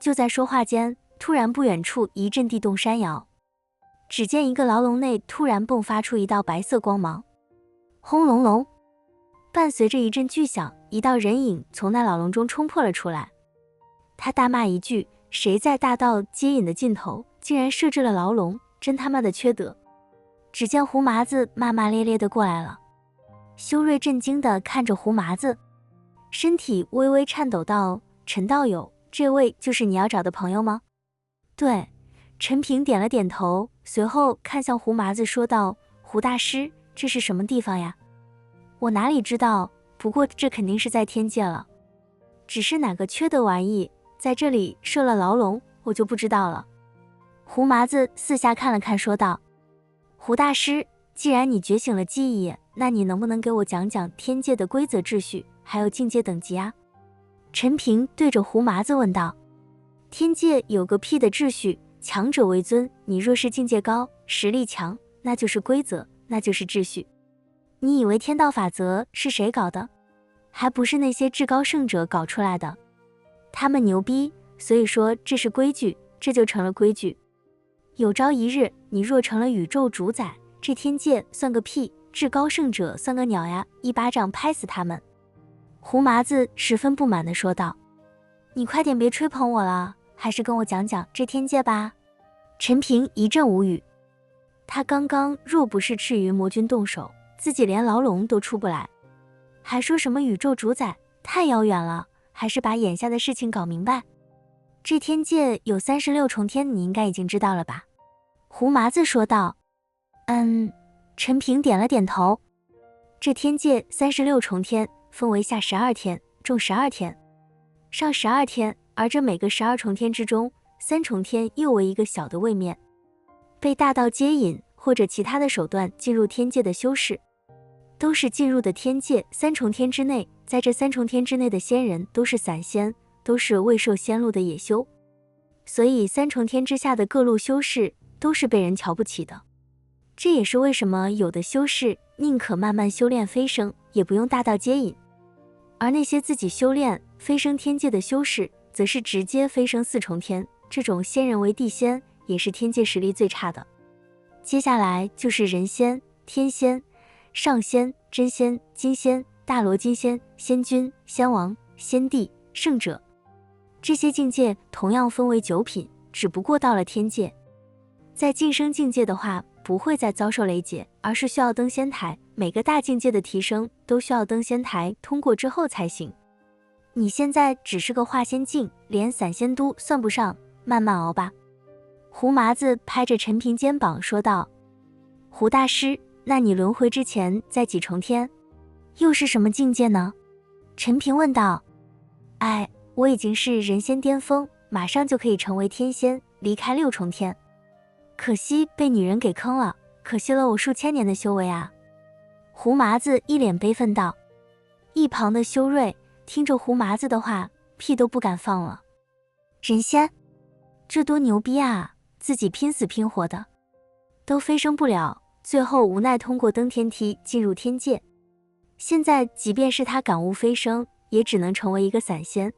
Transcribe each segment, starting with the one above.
就在说话间，突然不远处一阵地动山摇，只见一个牢笼内突然迸发出一道白色光芒，轰隆隆，伴随着一阵巨响，一道人影从那牢笼中冲破了出来。他大骂一句：“谁在大道接引的尽头竟然设置了牢笼，真他妈的缺德！”只见胡麻子骂骂咧咧地过来了。修睿震惊地看着胡麻子，身体微微颤抖道：“陈道友，这位就是你要找的朋友吗？”“对。”陈平点了点头，随后看向胡麻子说道：“胡大师，这是什么地方呀？”“我哪里知道，不过这肯定是在天界了。只是哪个缺德玩意在这里设了牢笼，我就不知道了。”胡麻子四下看了看，说道：“胡大师，既然你觉醒了记忆，那你能不能给我讲讲天界的规则秩序，还有境界等级啊？”陈平对着胡麻子问道。“天界有个屁的秩序，强者为尊，你若是境界高，实力强，那就是规则，那就是秩序。你以为天道法则是谁搞的？还不是那些至高圣者搞出来的。他们牛逼，所以说这是规矩，这就成了规矩。有朝一日，你若成了宇宙主宰，这天界算个屁，至高圣者算个鸟呀，一巴掌拍死他们。”胡麻子十分不满地说道。“你快点别吹捧我了，还是跟我讲讲这天界吧。”陈平一阵无语，他刚刚若不是赤云魔君动手，自己连牢笼都出不来，还说什么宇宙主宰，太遥远了，还是把眼下的事情搞明白。这天界有36重天，你应该已经知道了吧？胡麻子说道。陈平点了点头。这天界36重天，分为下12天、中12天、上12天，而这每个12重天之中，3重天又为一个小的位面。被大道接引或者其他的手段进入天界的修士，都是进入的天界3重天之内，在这3重天之内的仙人都是散仙，都是未受仙路的野修，所以3重天之下的各路修士都是被人瞧不起的。这也是为什么有的修士宁可慢慢修炼飞升，也不用大道接引，而那些自己修炼飞升天界的修士，则是直接飞升4重天，这种仙人为地仙，也是天界实力最差的。接下来就是人仙、天仙、上仙、真仙、金仙、大罗金仙、仙君、仙王、仙帝、圣者。这些境界同样分为9品，只不过到了天界，在晋升境界的话，不会再遭受雷劫，而是需要登仙台，每个大境界的提升都需要登仙台通过之后才行。你现在只是个化仙境，连散仙都算不上，慢慢熬吧。胡麻子拍着陈平肩膀说道。胡大师，那你轮回之前在几重天？又是什么境界呢？陈平问道。我已经是人仙巅峰，马上就可以成为天仙，离开6重天。可惜被女人给坑了，可惜了我数千年的修为啊。胡麻子一脸悲愤道。一旁的修睿听着胡麻子的话，屁都不敢放了。人仙，这多牛逼啊，自己拼死拼活的都飞升不了，最后无奈通过登天梯进入天界。现在即便是他感悟飞升，也只能成为一个散仙。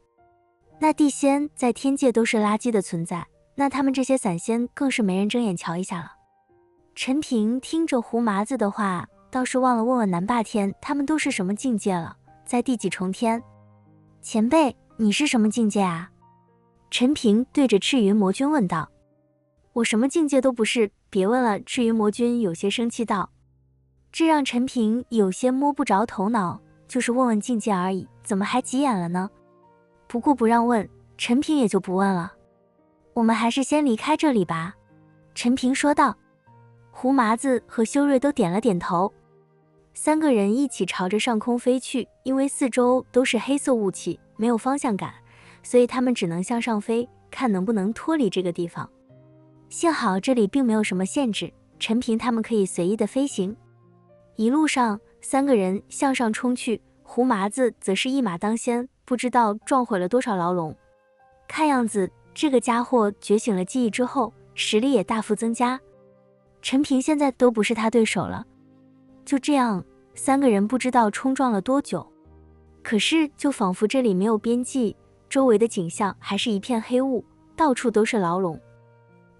那地仙在天界都是垃圾的存在，那他们这些散仙更是没人睁眼瞧一下了。陈平听着胡麻子的话，倒是忘了问问南霸天他们都是什么境界了，在第几重天？前辈，你是什么境界啊？陈平对着赤云魔君问道。我什么境界都不是，别问了。赤云魔君有些生气道。这让陈平有些摸不着头脑，就是问问境界而已，怎么还急眼了呢？不过不让问，陈平也就不问了。我们还是先离开这里吧。陈平说道。胡麻子和修睿都点了点头。3个人一起朝着上空飞去，因为四周都是黑色雾气，没有方向感，所以他们只能向上飞，看能不能脱离这个地方。幸好这里并没有什么限制，陈平他们可以随意的飞行。一路上3个人向上冲去，胡麻子则是一马当先，不知道撞毁了多少牢笼。看样子这个家伙觉醒了记忆之后，实力也大幅增加，陈平现在都不是他对手了。就这样，3个人不知道冲撞了多久，可是就仿佛这里没有边际，周围的景象还是一片黑雾，到处都是牢笼，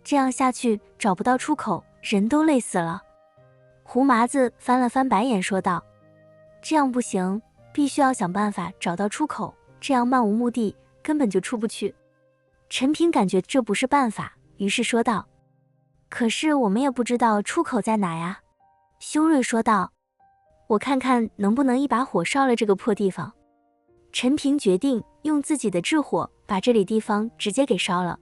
这样下去找不到出口，人都累死了。胡麻子翻了翻白眼说道：这样不行，必须要想办法找到出口，这样漫无目的根本就出不去。陈平感觉这不是办法，于是说道：可是我们也不知道出口在哪呀。修睿说道：我看看能不能一把火烧了这个破地方。陈平决定用自己的智火把这里地方直接给烧了。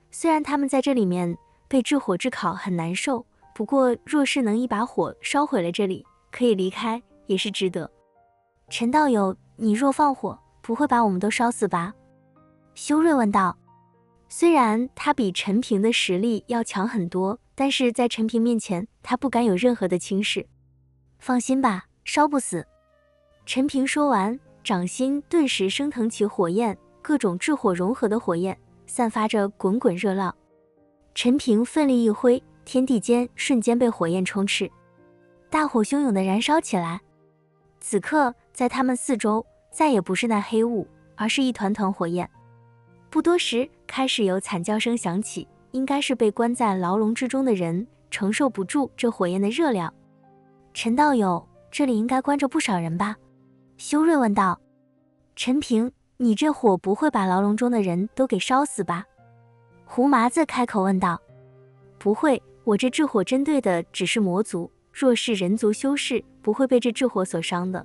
虽然他们在这里面被炙火炙烤很难受，不过若是能一把火烧毁了这里，可以离开也是值得。陈道友，你若放火，不会把我们都烧死吧？修睿问道。虽然他比陈平的实力要强很多，但是在陈平面前，他不敢有任何的轻视。放心吧，烧不死。陈平说完，掌心顿时升腾起火焰，各种炙火融合的火焰，散发着滚滚热浪。陈平奋力一挥，天地间瞬间被火焰充斥，大火汹涌地燃烧起来。此刻，在他们四周，再也不是那黑雾，而是一团团火焰。不多时，开始有惨叫声响起，应该是被关在牢笼之中的人承受不住这火焰的热量。陈道友，这里应该关着不少人吧？修睿问道。陈平，你这火不会把牢笼中的人都给烧死吧？胡麻子开口问道。不会，我这炙火针对的只是魔族，若是人族修士，不会被这炙火所伤的。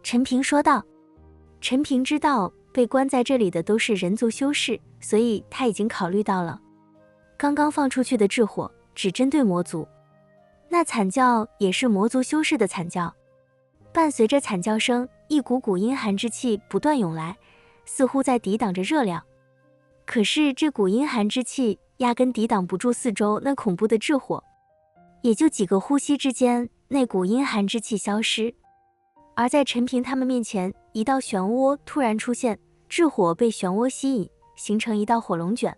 陈平说道。陈平知道被关在这里的都是人族修士，所以他已经考虑到了。刚刚放出去的炙火只针对魔族，那惨叫也是魔族修士的惨叫。伴随着惨叫声，一股股阴寒之气不断涌来，似乎在抵挡着热量。可是这股阴寒之气压根抵挡不住四周那恐怖的炙火，也就几个呼吸之间，那股阴寒之气消失。而在陈平他们面前，一道漩涡突然出现，炙火被漩涡吸引，形成一道火龙卷。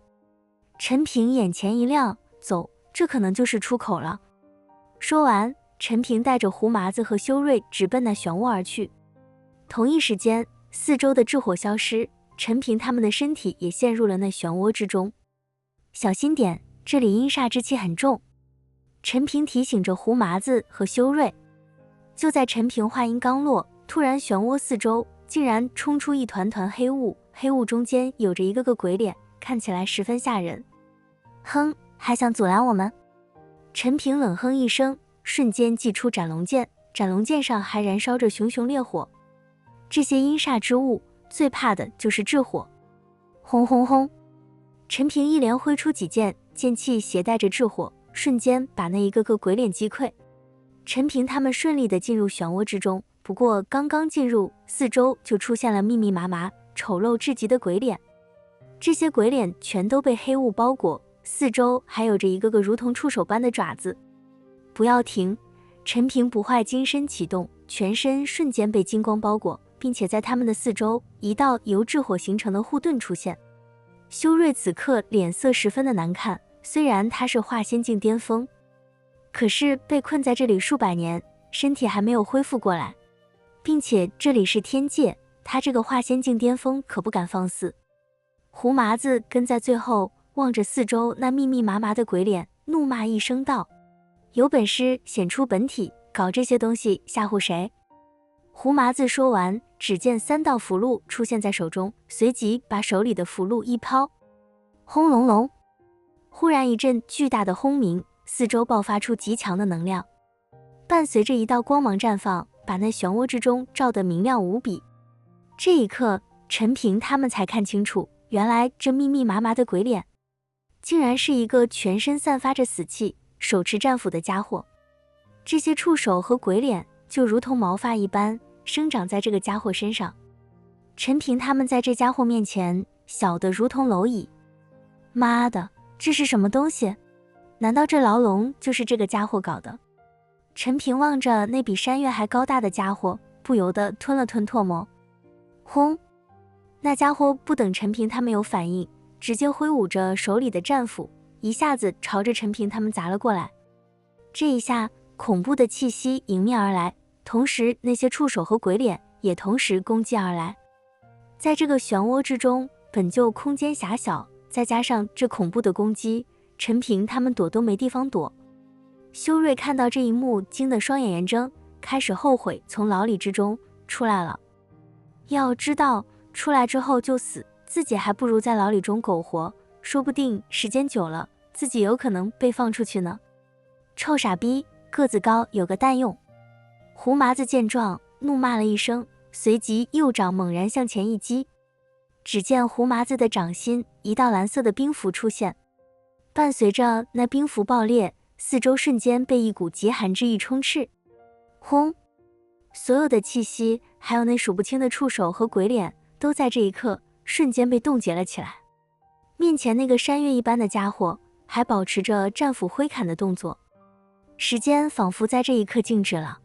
陈平眼前一亮，走，这可能就是出口了。说完，陈平带着胡麻子和修睿直奔那漩涡而去。同一时间，四周的炙火消失，陈平他们的身体也陷入了那漩涡之中。小心点，这里阴煞之气很重。陈平提醒着胡麻子和修睿。就在陈平话音刚落，突然漩涡四周竟然冲出一团团黑雾，黑雾中间有着一个个鬼脸，看起来十分吓人。哼，还想阻拦我们？陈平冷哼一声，瞬间祭出斩龙剑，斩龙剑上还燃烧着熊熊烈火。这些阴煞之物最怕的就是炙火。轰轰轰！陈平一连挥出几剑，剑气携带着炙火，瞬间把那一个个鬼脸击溃。陈平他们顺利地进入漩涡之中，不过刚刚进入，四周就出现了密密麻麻、丑陋至极的鬼脸。这些鬼脸全都被黑雾包裹，四周还有着一个个如同触手般的爪子。不要停！陈平不坏金身启动，全身瞬间被金光包裹，并且在他们的四周，一道由炙火形成的护盾出现。修睿此刻脸色十分的难看，虽然他是化仙境巅峰，可是被困在这里数百年，身体还没有恢复过来，并且这里是天界，他这个化仙境巅峰可不敢放肆。胡麻子跟在最后，望着四周那密密麻麻的鬼脸，怒骂一声道：有本事显出本体，搞这些东西吓唬谁？胡麻子说完，只见3道符箓出现在手中，随即把手里的符箓一抛，轰隆隆！忽然一阵巨大的轰鸣，四周爆发出极强的能量，伴随着一道光芒绽放，把那漩涡之中照得明亮无比。这一刻，陈平他们才看清楚，原来这密密麻麻的鬼脸，竟然是一个全身散发着死气、手持战斧的家伙。这些触手和鬼脸就如同毛发一般生长在这个家伙身上。陈平他们在这家伙面前小得如同蝼蚁。妈的，这是什么东西？难道这牢笼就是这个家伙搞的？陈平望着那比山岳还高大的家伙，不由得吞了吞唾沫。轰！那家伙不等陈平他们有反应，直接挥舞着手里的战斧，一下子朝着陈平他们砸了过来。这一下，恐怖的气息迎面而来，同时那些触手和鬼脸也同时攻击而来。在这个漩涡之中，本就空间狭小，再加上这恐怖的攻击，陈平他们躲都没地方躲。修睿看到这一幕，惊得双眼圆睁，开始后悔从牢里之中出来了。要知道出来之后就死，自己还不如在牢里中苟活，说不定时间久了，自己有可能被放出去呢。臭傻逼，个子高有个蛋用。胡麻子见状，怒骂了一声，随即右掌猛然向前一击。只见胡麻子的掌心一道蓝色的冰符出现，伴随着那冰符爆裂，四周瞬间被一股极寒之意充斥。轰！所有的气息，还有那数不清的触手和鬼脸，都在这一刻瞬间被冻结了起来。面前那个山岳一般的家伙还保持着战斧挥砍的动作，时间仿佛在这一刻静止了。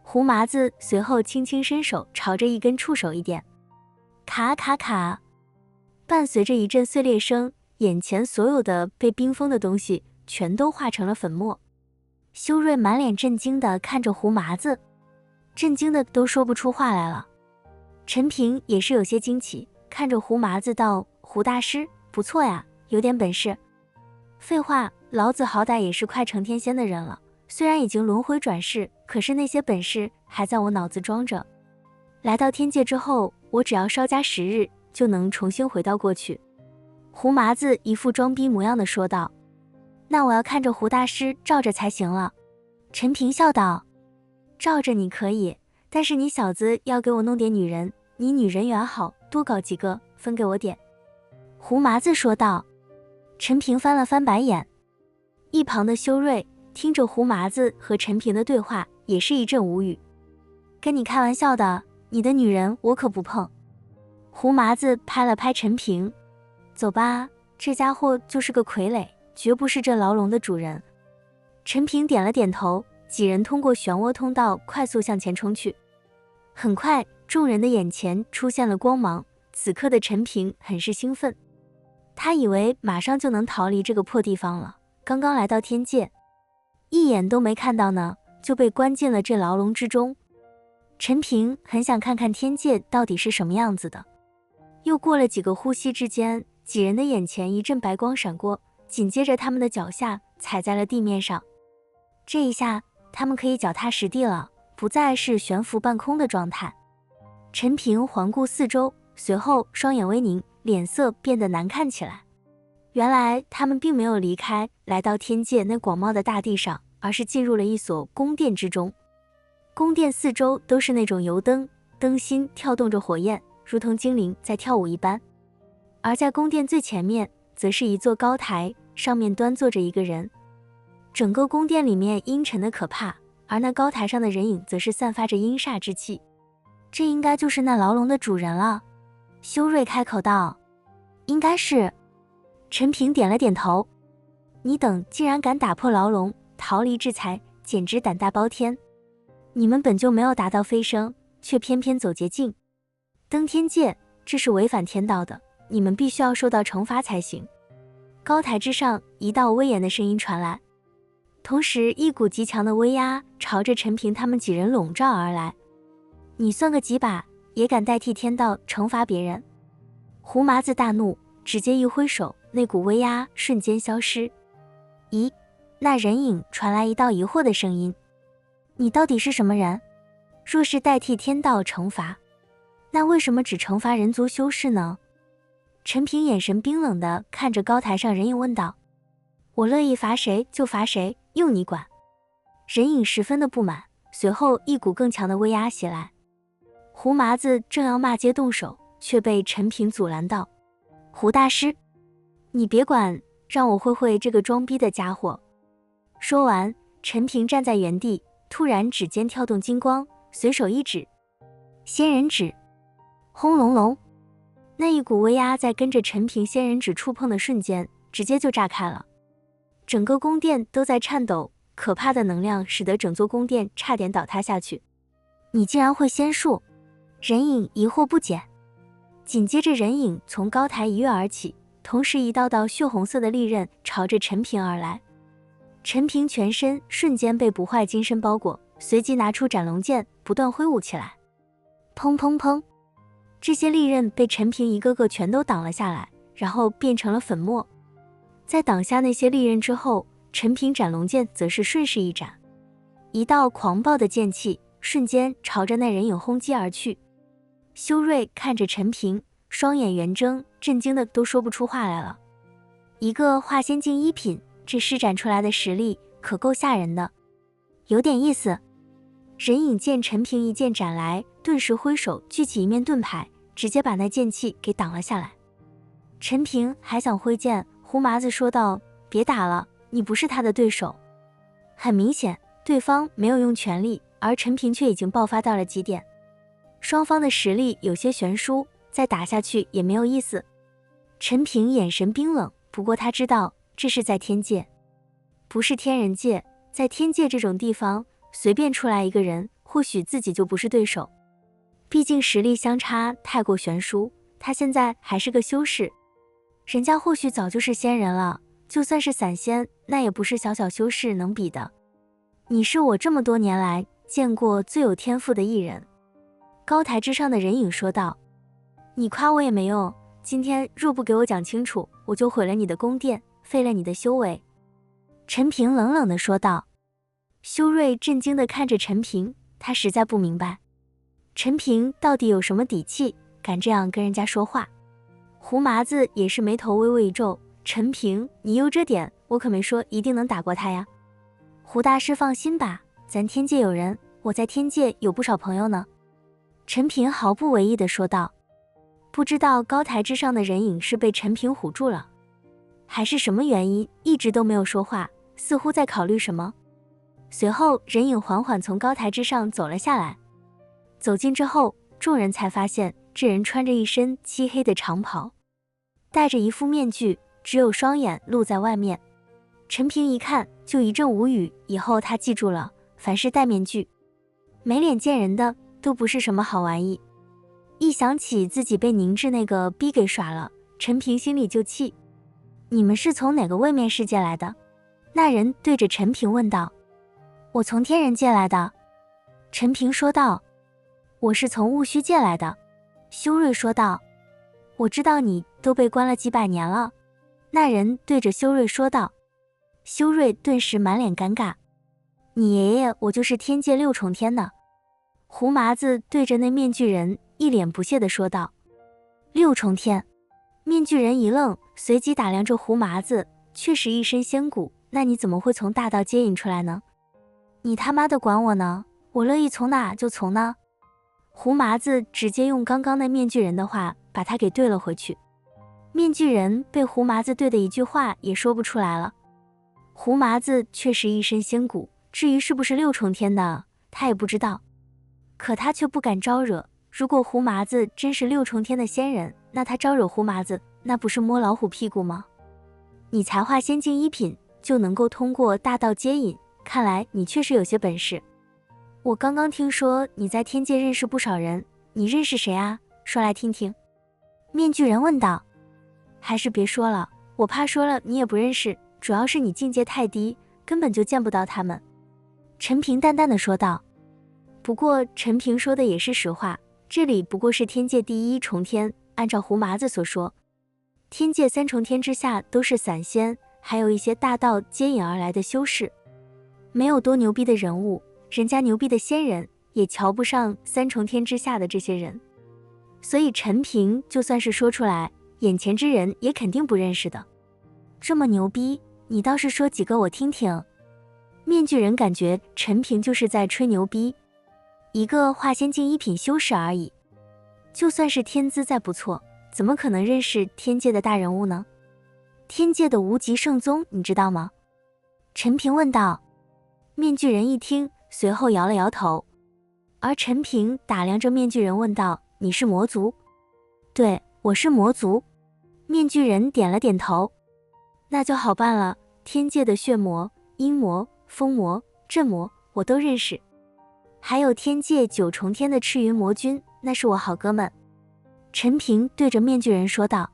胡麻子随后轻轻伸手朝着一根触手一点，卡卡卡，伴随着一阵碎裂声，眼前所有的被冰封的东西全都化成了粉末。修睿满脸震惊地看着胡麻子，震惊的都说不出话来了。陈平也是有些惊奇，看着胡麻子道：“胡大师，不错呀，有点本事。”废话，老子好歹也是快成天仙的人了，虽然已经轮回转世，可是那些本事还在我脑子装着。来到天界之后，我只要稍加时日，就能重新回到过去。胡麻子一副装逼模样的说道。那我要看着胡大师照着才行了。陈平笑道。照着你可以，但是你小子要给我弄点女人，你女人缘好，多搞几个，分给我点。胡麻子说道。陈平翻了翻白眼。一旁的修睿听着胡麻子和陈平的对话，也是一阵无语。跟你开玩笑的，你的女人我可不碰。胡麻子拍了拍陈平，走吧，这家伙就是个傀儡，绝不是这牢笼的主人。陈平点了点头，几人通过漩涡通道快速向前冲去。很快，众人的眼前出现了光芒，此刻的陈平很是兴奋，他以为马上就能逃离这个破地方了，刚刚来到天界，一眼都没看到呢，就被关进了这牢笼之中。陈平很想看看天界到底是什么样子的。又过了几个呼吸之间，几人的眼前一阵白光闪过，紧接着他们的脚下踩在了地面上。这一下，他们可以脚踏实地了，不再是悬浮半空的状态。陈平环顾四周，随后双眼微凝，脸色变得难看起来。原来他们并没有离开，来到天界那广袤的大地上，而是进入了一所宫殿之中。宫殿四周都是那种油灯，灯芯跳动着火焰，如同精灵在跳舞一般。而在宫殿最前面，则是一座高台，上面端坐着一个人。整个宫殿里面阴沉的可怕，而那高台上的人影则是散发着阴煞之气。这应该就是那牢笼的主人了。修睿开口道。应该是。陈平点了点头。你等竟然敢打破牢笼，逃离制裁，简直胆大包天。你们本就没有达到飞升，却偏偏走捷径，登天界，这是违反天道的，你们必须要受到惩罚才行。高台之上，一道威严的声音传来，同时一股极强的威压朝着陈平他们几人笼罩而来。你算个几把，也敢代替天道惩罚别人？胡麻子大怒，直接一挥手，那股威压瞬间消失。咦，那人影传来一道疑惑的声音，你到底是什么人？若是代替天道惩罚，那为什么只惩罚人族修士呢？陈平眼神冰冷地看着高台上人影问道。我乐意罚谁就罚谁，用你管。人影十分的不满，随后一股更强的威压袭来。胡麻子正要骂街动手，却被陈平阻拦道。胡大师，你别管，让我会会这个装逼的家伙。说完，陈平站在原地，突然指尖跳动金光，随手一指，仙人指。轰隆隆，那一股威压在跟着陈平仙人指触碰的瞬间，直接就炸开了。整个宫殿都在颤抖，可怕的能量使得整座宫殿差点倒塌下去。你竟然会仙术？人影疑惑不解。紧接着人影从高台一跃而起，同时一道道血红色的利刃朝着陈平而来。陈平全身瞬间被不坏金身包裹，随即拿出斩龙剑，不断挥舞起来。砰砰砰，这些利刃被陈平一个个全都挡了下来，然后变成了粉末。在挡下那些利刃之后，陈平斩龙剑则是顺势一斩，一道狂暴的剑气瞬间朝着那人影轰击而去。修睿看着陈平，双眼圆睁，震惊的都说不出话来了。一个化仙境一品，这施展出来的实力可够吓人的，有点意思。人影见陈平一剑斩来，顿时挥手举起一面盾牌，直接把那剑气给挡了下来。陈平还想挥剑，胡麻子说道：“别打了，你不是他的对手。”很明显，对方没有用全力，而陈平却已经爆发到了极点。双方的实力有些悬殊，再打下去也没有意思。陈平眼神冰冷，不过他知道这是在天界，不是天人界。在天界这种地方，随便出来一个人，或许自己就不是对手。毕竟实力相差太过悬殊，他现在还是个修士，人家或许早就是仙人了，就算是散仙，那也不是小小修士能比的。你是我这么多年来见过最有天赋的艺人。高台之上的人影说道：“你夸我也没用，今天若不给我讲清楚，我就毁了你的宫殿，废了你的修为。”陈平冷冷地说道。修睿震惊地看着陈平，他实在不明白，陈平到底有什么底气，敢这样跟人家说话。胡麻子也是眉头微微一皱，陈平，你悠着点，我可没说一定能打过他呀。胡大师放心吧，咱天界有人，我在天界有不少朋友呢。陈平毫不为意地说道。不知道高台之上的人影是被陈平唬住了，还是什么原因，一直都没有说话，似乎在考虑什么。随后人影缓缓从高台之上走了下来，走近之后，众人才发现这人穿着一身漆黑的长袍，戴着一副面具，只有双眼露在外面。陈平一看就一阵无语，以后他记住了，凡是戴面具没脸见人的都不是什么好玩意。一想起自己被宁致那个逼给耍了，陈平心里就气。你们是从哪个位面世界来的？那人对着陈平问道。我从天人界来的。陈平说道。我是从戊戌界来的。修睿说道。我知道你都被关了几百年了。那人对着修睿说道。修睿顿时满脸尴尬。你爷爷我就是天界六重天的。胡麻子对着那面具人一脸不屑地说道。六重天？面具人一愣，随即打量着胡麻子，确实一身仙骨，那你怎么会从大道接引出来呢？你他妈的管我呢？我乐意从哪就从哪。胡麻子直接用刚刚那面具人的话把他给对了回去。面具人被胡麻子对的一句话也说不出来了。胡麻子确实一身仙骨，至于是不是六重天的，他也不知道。可他却不敢招惹，如果胡麻子真是六重天的仙人，那他招惹胡麻子，那不是摸老虎屁股吗？你才化仙境一品就能够通过大道接引，看来你确实有些本事。我刚刚听说你在天界认识不少人，你认识谁啊？说来听听。面具人问道。还是别说了，我怕说了你也不认识，主要是你境界太低，根本就见不到他们。陈平淡淡的说道。不过陈平说的也是实话，这里不过是天界第一重天，按照胡麻子所说，天界三重天之下都是散仙，还有一些大道接引而来的修士，没有多牛逼的人物，人家牛逼的仙人也瞧不上三重天之下的这些人，所以陈平就算是说出来，眼前之人也肯定不认识的。这么牛逼，你倒是说几个我听听。面具人感觉陈平就是在吹牛逼，一个化仙境一品修士而已，就算是天资再不错，怎么可能认识天界的大人物呢？天界的无极圣宗你知道吗？陈平问道。面具人一听，随后摇了摇头。而陈平打量着面具人问道，你是魔族？对，我是魔族。面具人点了点头。那就好办了，天界的血魔、阴魔、风魔、阵魔我都认识，还有天界9重天的赤云魔君，那是我好哥们。陈平对着面具人说道。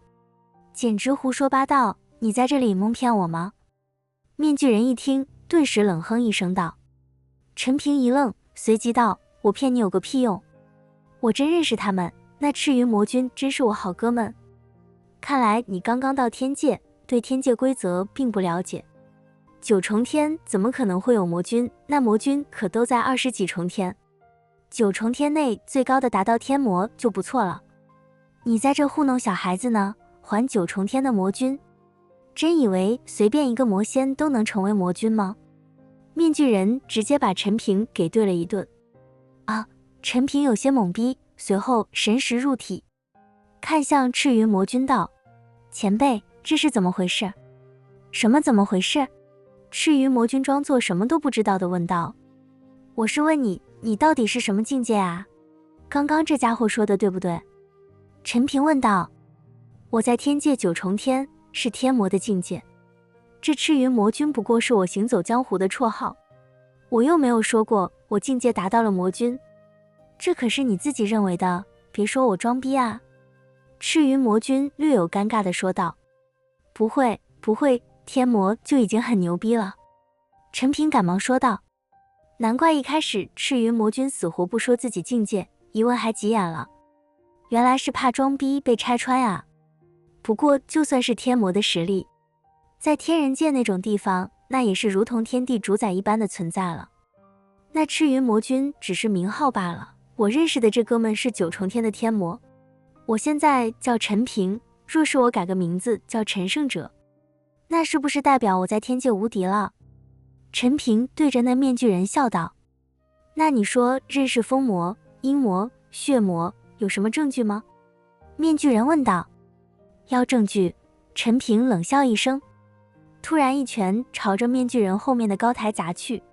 简直胡说八道，你在这里蒙骗我吗？面具人一听，顿时冷哼一声道。陈平一愣，随即道，我骗你有个屁用，我真认识他们，那赤云魔君真是我好哥们。看来你刚刚到天界，对天界规则并不了解。9重天怎么可能会有魔君？那魔君可都在20几重天。9重天内最高的达到天魔就不错了。你在这糊弄小孩子呢？还9重天的魔君？真以为随便一个魔仙都能成为魔君吗？面具人直接把陈平给对了一顿。啊！陈平有些懵逼，随后神识入体，看向赤云魔君道：前辈，这是怎么回事？什么怎么回事？赤云魔君装作什么都不知道的问道。我是问你，你到底是什么境界啊？刚刚这家伙说的对不对？陈平问道。我在天界9重天，是天魔的境界。这赤云魔君不过是我行走江湖的绰号，我又没有说过我境界达到了魔君，这可是你自己认为的，别说我装逼啊。赤云魔君略有尴尬地说道。不会，天魔就已经很牛逼了。陈平赶忙说道。难怪一开始赤云魔君死活不说自己境界，一问还急眼了，原来是怕装逼被拆穿啊。不过就算是天魔的实力，在天人界那种地方，那也是如同天地主宰一般的存在了。那赤云魔君只是名号罢了，我认识的这哥们是9重天的天魔。我现在叫陈平，若是我改个名字叫陈胜者，那是不是代表我在天界无敌了？陈平对着那面具人笑道。那你说认识风魔、阴魔、血魔有什么证据吗？面具人问道。要证据？陈平冷笑一声，突然一拳朝着面具人后面的高台砸去。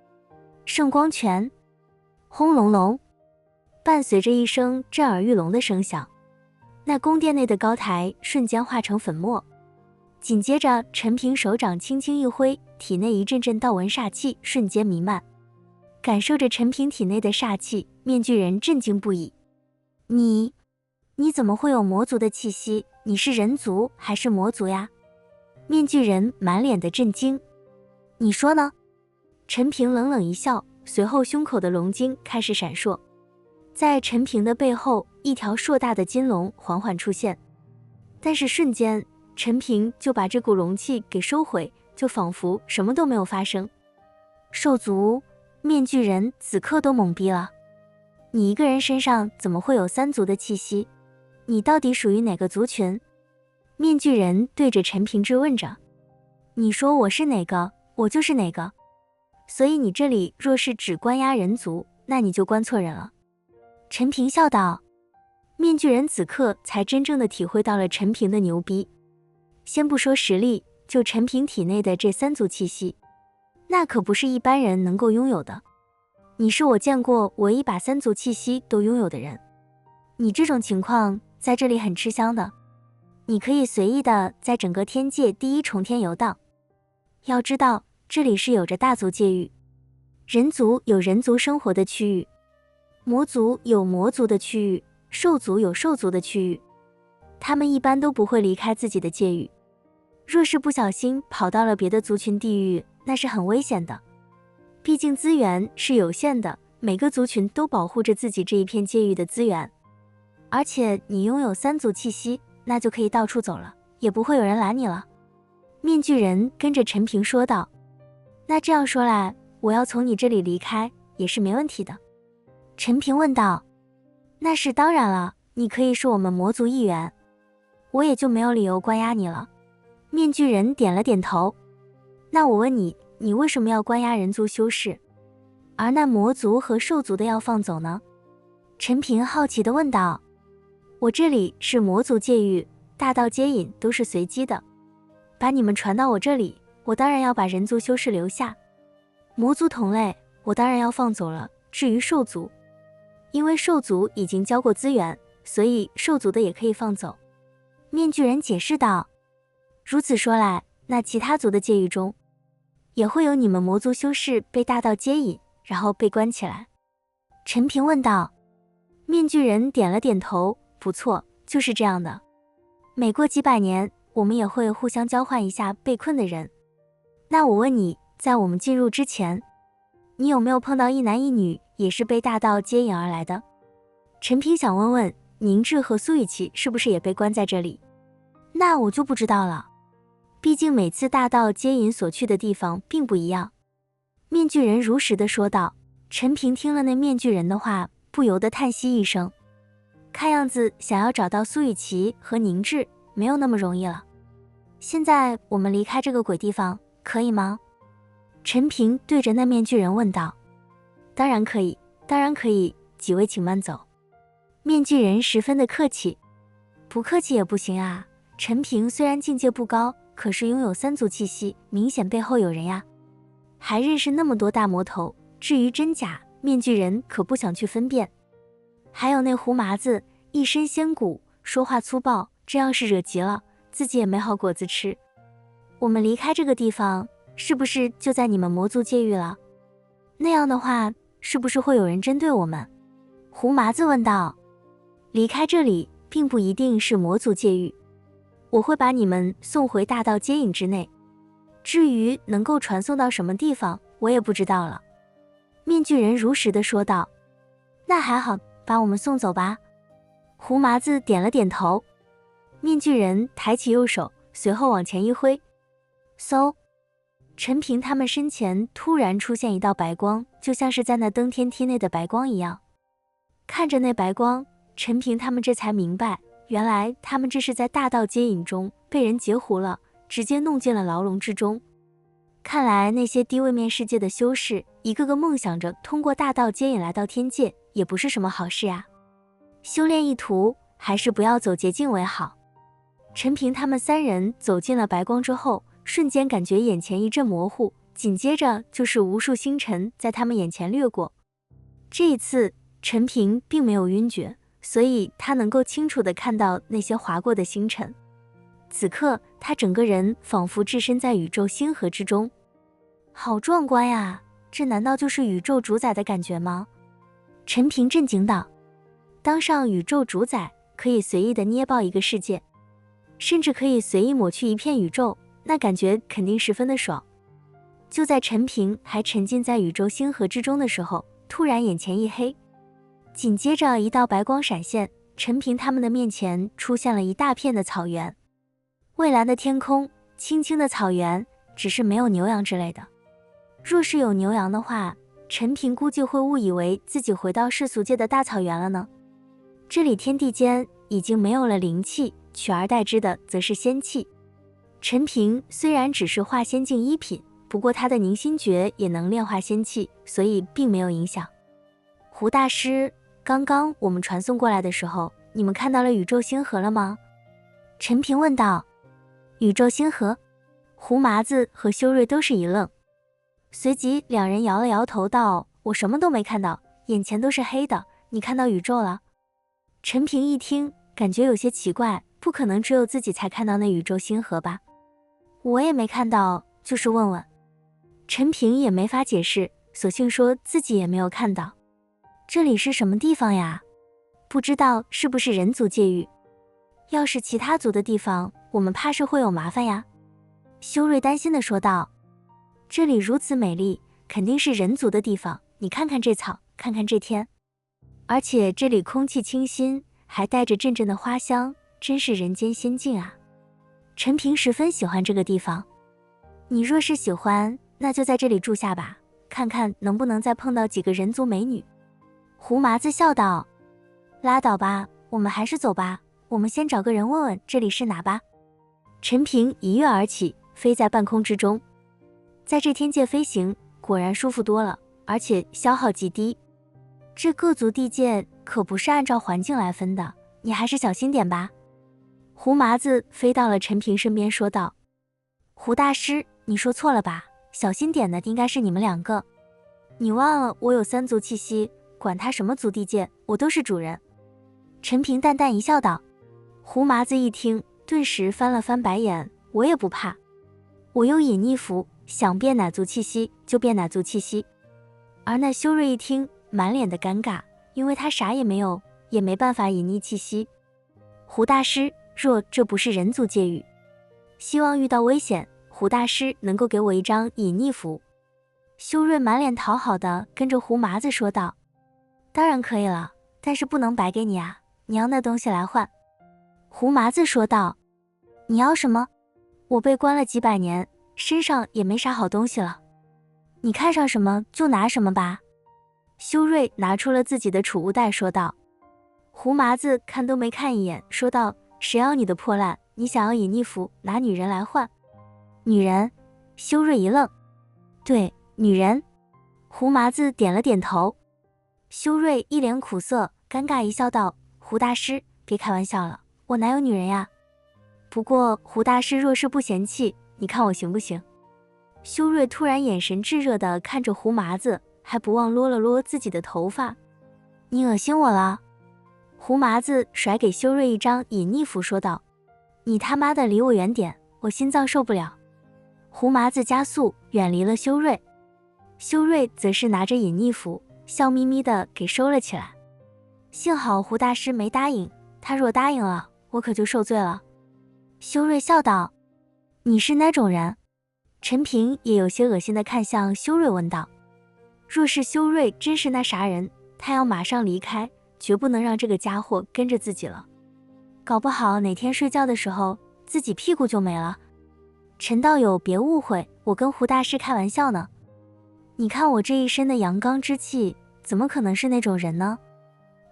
圣光拳！轰隆隆！伴随着一声震耳欲聋的声响，那宫殿内的高台瞬间化成粉末。紧接着陈平手掌轻轻一挥，体内一阵阵道纹煞气瞬间弥漫。感受着陈平体内的煞气，面具人震惊不已。你怎么会有魔族的气息？你是人族还是魔族呀？面具人满脸的震惊。你说呢？陈平冷冷一笑，随后胸口的龙晶开始闪烁。在陈平的背后，一条硕大的金龙缓缓出现，但是瞬间陈平就把这股龙气给收回，就仿佛什么都没有发生。兽族！面具人此刻都懵逼了。你一个人身上怎么会有3族的气息？你到底属于哪个族群？面具人对着陈平质问着。你说我是哪个，我就是哪个。所以你这里若是只关押人族，那你就关错人了。陈平笑道。面具人此刻才真正的体会到了陈平的牛逼。先不说实力，就陈平体内的这3族气息，那可不是一般人能够拥有的。你是我见过唯一把3族气息都拥有的人。你这种情况在这里很吃香的，你可以随意的在整个天界第1重天游荡。要知道，这里是有着大族界域，人族有人族生活的区域，魔族有魔族的区域，兽族有兽族的区域，他们一般都不会离开自己的界域。若是不小心跑到了别的族群地域，那是很危险的。毕竟资源是有限的，每个族群都保护着自己这一片界域的资源。而且你拥有3族气息，那就可以到处走了，也不会有人拦你了。面具人跟着陈平说道。那这样说来，我要从你这里离开也是没问题的。陈平问道。那是当然了，你可以是我们魔族一员，我也就没有理由关押你了。面具人点了点头。那我问你，你为什么要关押人族修士，而那魔族和兽族的要放走呢？陈平好奇地问道。我这里是魔族界域，大道接引都是随机的，把你们传到我这里，我当然要把人族修士留下。魔族同类，我当然要放走了。至于兽族，因为兽族已经交过资源，所以兽族的也可以放走。面具人解释道。如此说来，那其他族的界域中，也会有你们魔族修士被大道接引，然后被关起来？陈平问道。面具人点了点头。不错，就是这样的。每过几百年，我们也会互相交换一下被困的人。那我问你，在我们进入之前，你有没有碰到一男一女也是被大道接引而来的？陈平想问问，宁志和苏雨琪是不是也被关在这里？那我就不知道了，毕竟每次大道接引所去的地方并不一样。面具人如实的说道。陈平听了那面具人的话，不由得叹息一声。看样子想要找到苏雨琪和宁致没有那么容易了。现在我们离开这个鬼地方，可以吗？陈平对着那面具人问道。当然可以，当然可以，几位请慢走。面具人十分的客气。不客气也不行啊，陈平虽然境界不高，可是拥有三足气息，明显背后有人呀。还认识那么多大魔头，至于真假，面具人可不想去分辨。还有那胡麻子，一身仙骨，说话粗暴，这要是惹急了，自己也没好果子吃。我们离开这个地方，是不是就在你们魔族界域了？那样的话，是不是会有人针对我们？胡麻子问道。离开这里，并不一定是魔族界域，我会把你们送回大道接引之内。至于能够传送到什么地方，我也不知道了。面具人如实的说道。那还好，把我们送走吧。胡麻子点了点头。面具人抬起右手，随后往前一挥，嗖！陈平他们身前突然出现一道白光，就像是在那登天梯内的白光一样。看着那白光，陈平他们这才明白，原来他们这是在大道接引中被人截胡了，直接弄进了牢笼之中。看来那些低位面世界的修士，一个个梦想着通过大道接引来到天界，也不是什么好事啊。修炼一途，还是不要走捷径为好。陈平他们三人走进了白光之后，瞬间感觉眼前一阵模糊，紧接着就是无数星辰在他们眼前掠过。这一次陈平并没有晕厥，所以他能够清楚地看到那些划过的星辰。此刻他整个人仿佛置身在宇宙星河之中，好壮观呀！这难道就是宇宙主宰的感觉吗？陈平震惊道。当上宇宙主宰，可以随意的捏爆一个世界，甚至可以随意抹去一片宇宙，那感觉肯定十分的爽。就在陈平还沉浸在宇宙星河之中的时候，突然眼前一黑，紧接着一道白光闪现，陈平他们的面前出现了一大片的草原。蔚蓝的天空，青青的草原，只是没有牛羊之类的。若是有牛羊的话，陈平估计会误以为自己回到世俗界的大草原了呢。这里天地间已经没有了灵气，取而代之的则是仙气。陈平虽然只是化仙境一品，不过他的凝心诀也能炼化仙气，所以并没有影响。胡大师，刚刚我们传送过来的时候，你们看到了宇宙星河了吗？陈平问道。宇宙星河？胡麻子和修睿都是一愣，随即两人摇了摇头道，我什么都没看到，眼前都是黑的，你看到宇宙了？陈平一听，感觉有些奇怪，不可能只有自己才看到那宇宙星河吧？我也没看到，就是问问。陈平也没法解释，索性说自己也没有看到。这里是什么地方呀？不知道是不是人族界域？要是其他族的地方，我们怕是会有麻烦呀。修睿担心地说道。这里如此美丽，肯定是人族的地方，你看看这草，看看这天，而且这里空气清新，还带着阵阵的花香，真是人间仙境啊。陈平十分喜欢这个地方。你若是喜欢，那就在这里住下吧，看看能不能再碰到几个人族美女。胡麻子笑道。拉倒吧，我们还是走吧，我们先找个人问问这里是哪吧。陈平一跃而起，飞在半空之中。在这天界飞行果然舒服多了，而且消耗极低。这各族地界可不是按照环境来分的，你还是小心点吧。胡麻子飞到了陈平身边说道。胡大师，你说错了吧，小心点的应该是你们两个。你忘了我有三族气息，管他什么族地界，我都是主人。陈平淡淡一笑道。胡麻子一听，顿时翻了翻白眼，我也不怕，我有隐匿符，想变哪族气息就变哪族气息。而那修睿一听，满脸的尴尬，因为他啥也没有，也没办法隐匿气息。胡大师，若这不是人族界域，希望遇到危险，胡大师能够给我一张隐匿符。修睿满脸讨好的跟着胡麻子说道。当然可以了，但是不能白给你啊，你要那东西来换。胡麻子说道。你要什么？我被关了几百年，身上也没啥好东西了。你看上什么就拿什么吧。修睿拿出了自己的储物袋说道。胡麻子看都没看一眼，说道：谁要你的破烂？你想要隐匿符，拿女人来换。女人？修睿一愣。对，女人。胡麻子点了点头。修睿一脸苦涩，尴尬一笑道：胡大师，别开玩笑了，我哪有女人呀？不过胡大师若是不嫌弃，你看我行不行？修睿突然眼神炙热地看着胡麻子，还不忘撸了撸自己的头发。你恶心我了。胡麻子甩给修睿一张隐匿符说道：你他妈的离我远点，我心脏受不了。胡麻子加速远离了修睿。修睿则是拿着隐匿符，笑眯眯地给收了起来。幸好胡大师没答应，他若答应了，我可就受罪了。修睿笑道：你是哪种人？陈平也有些恶心地看向修睿问道。若是修睿真是那啥人，他要马上离开，绝不能让这个家伙跟着自己了。搞不好哪天睡觉的时候，自己屁股就没了。陈道友别误会，我跟胡大师开玩笑呢。你看我这一身的阳刚之气，怎么可能是那种人呢？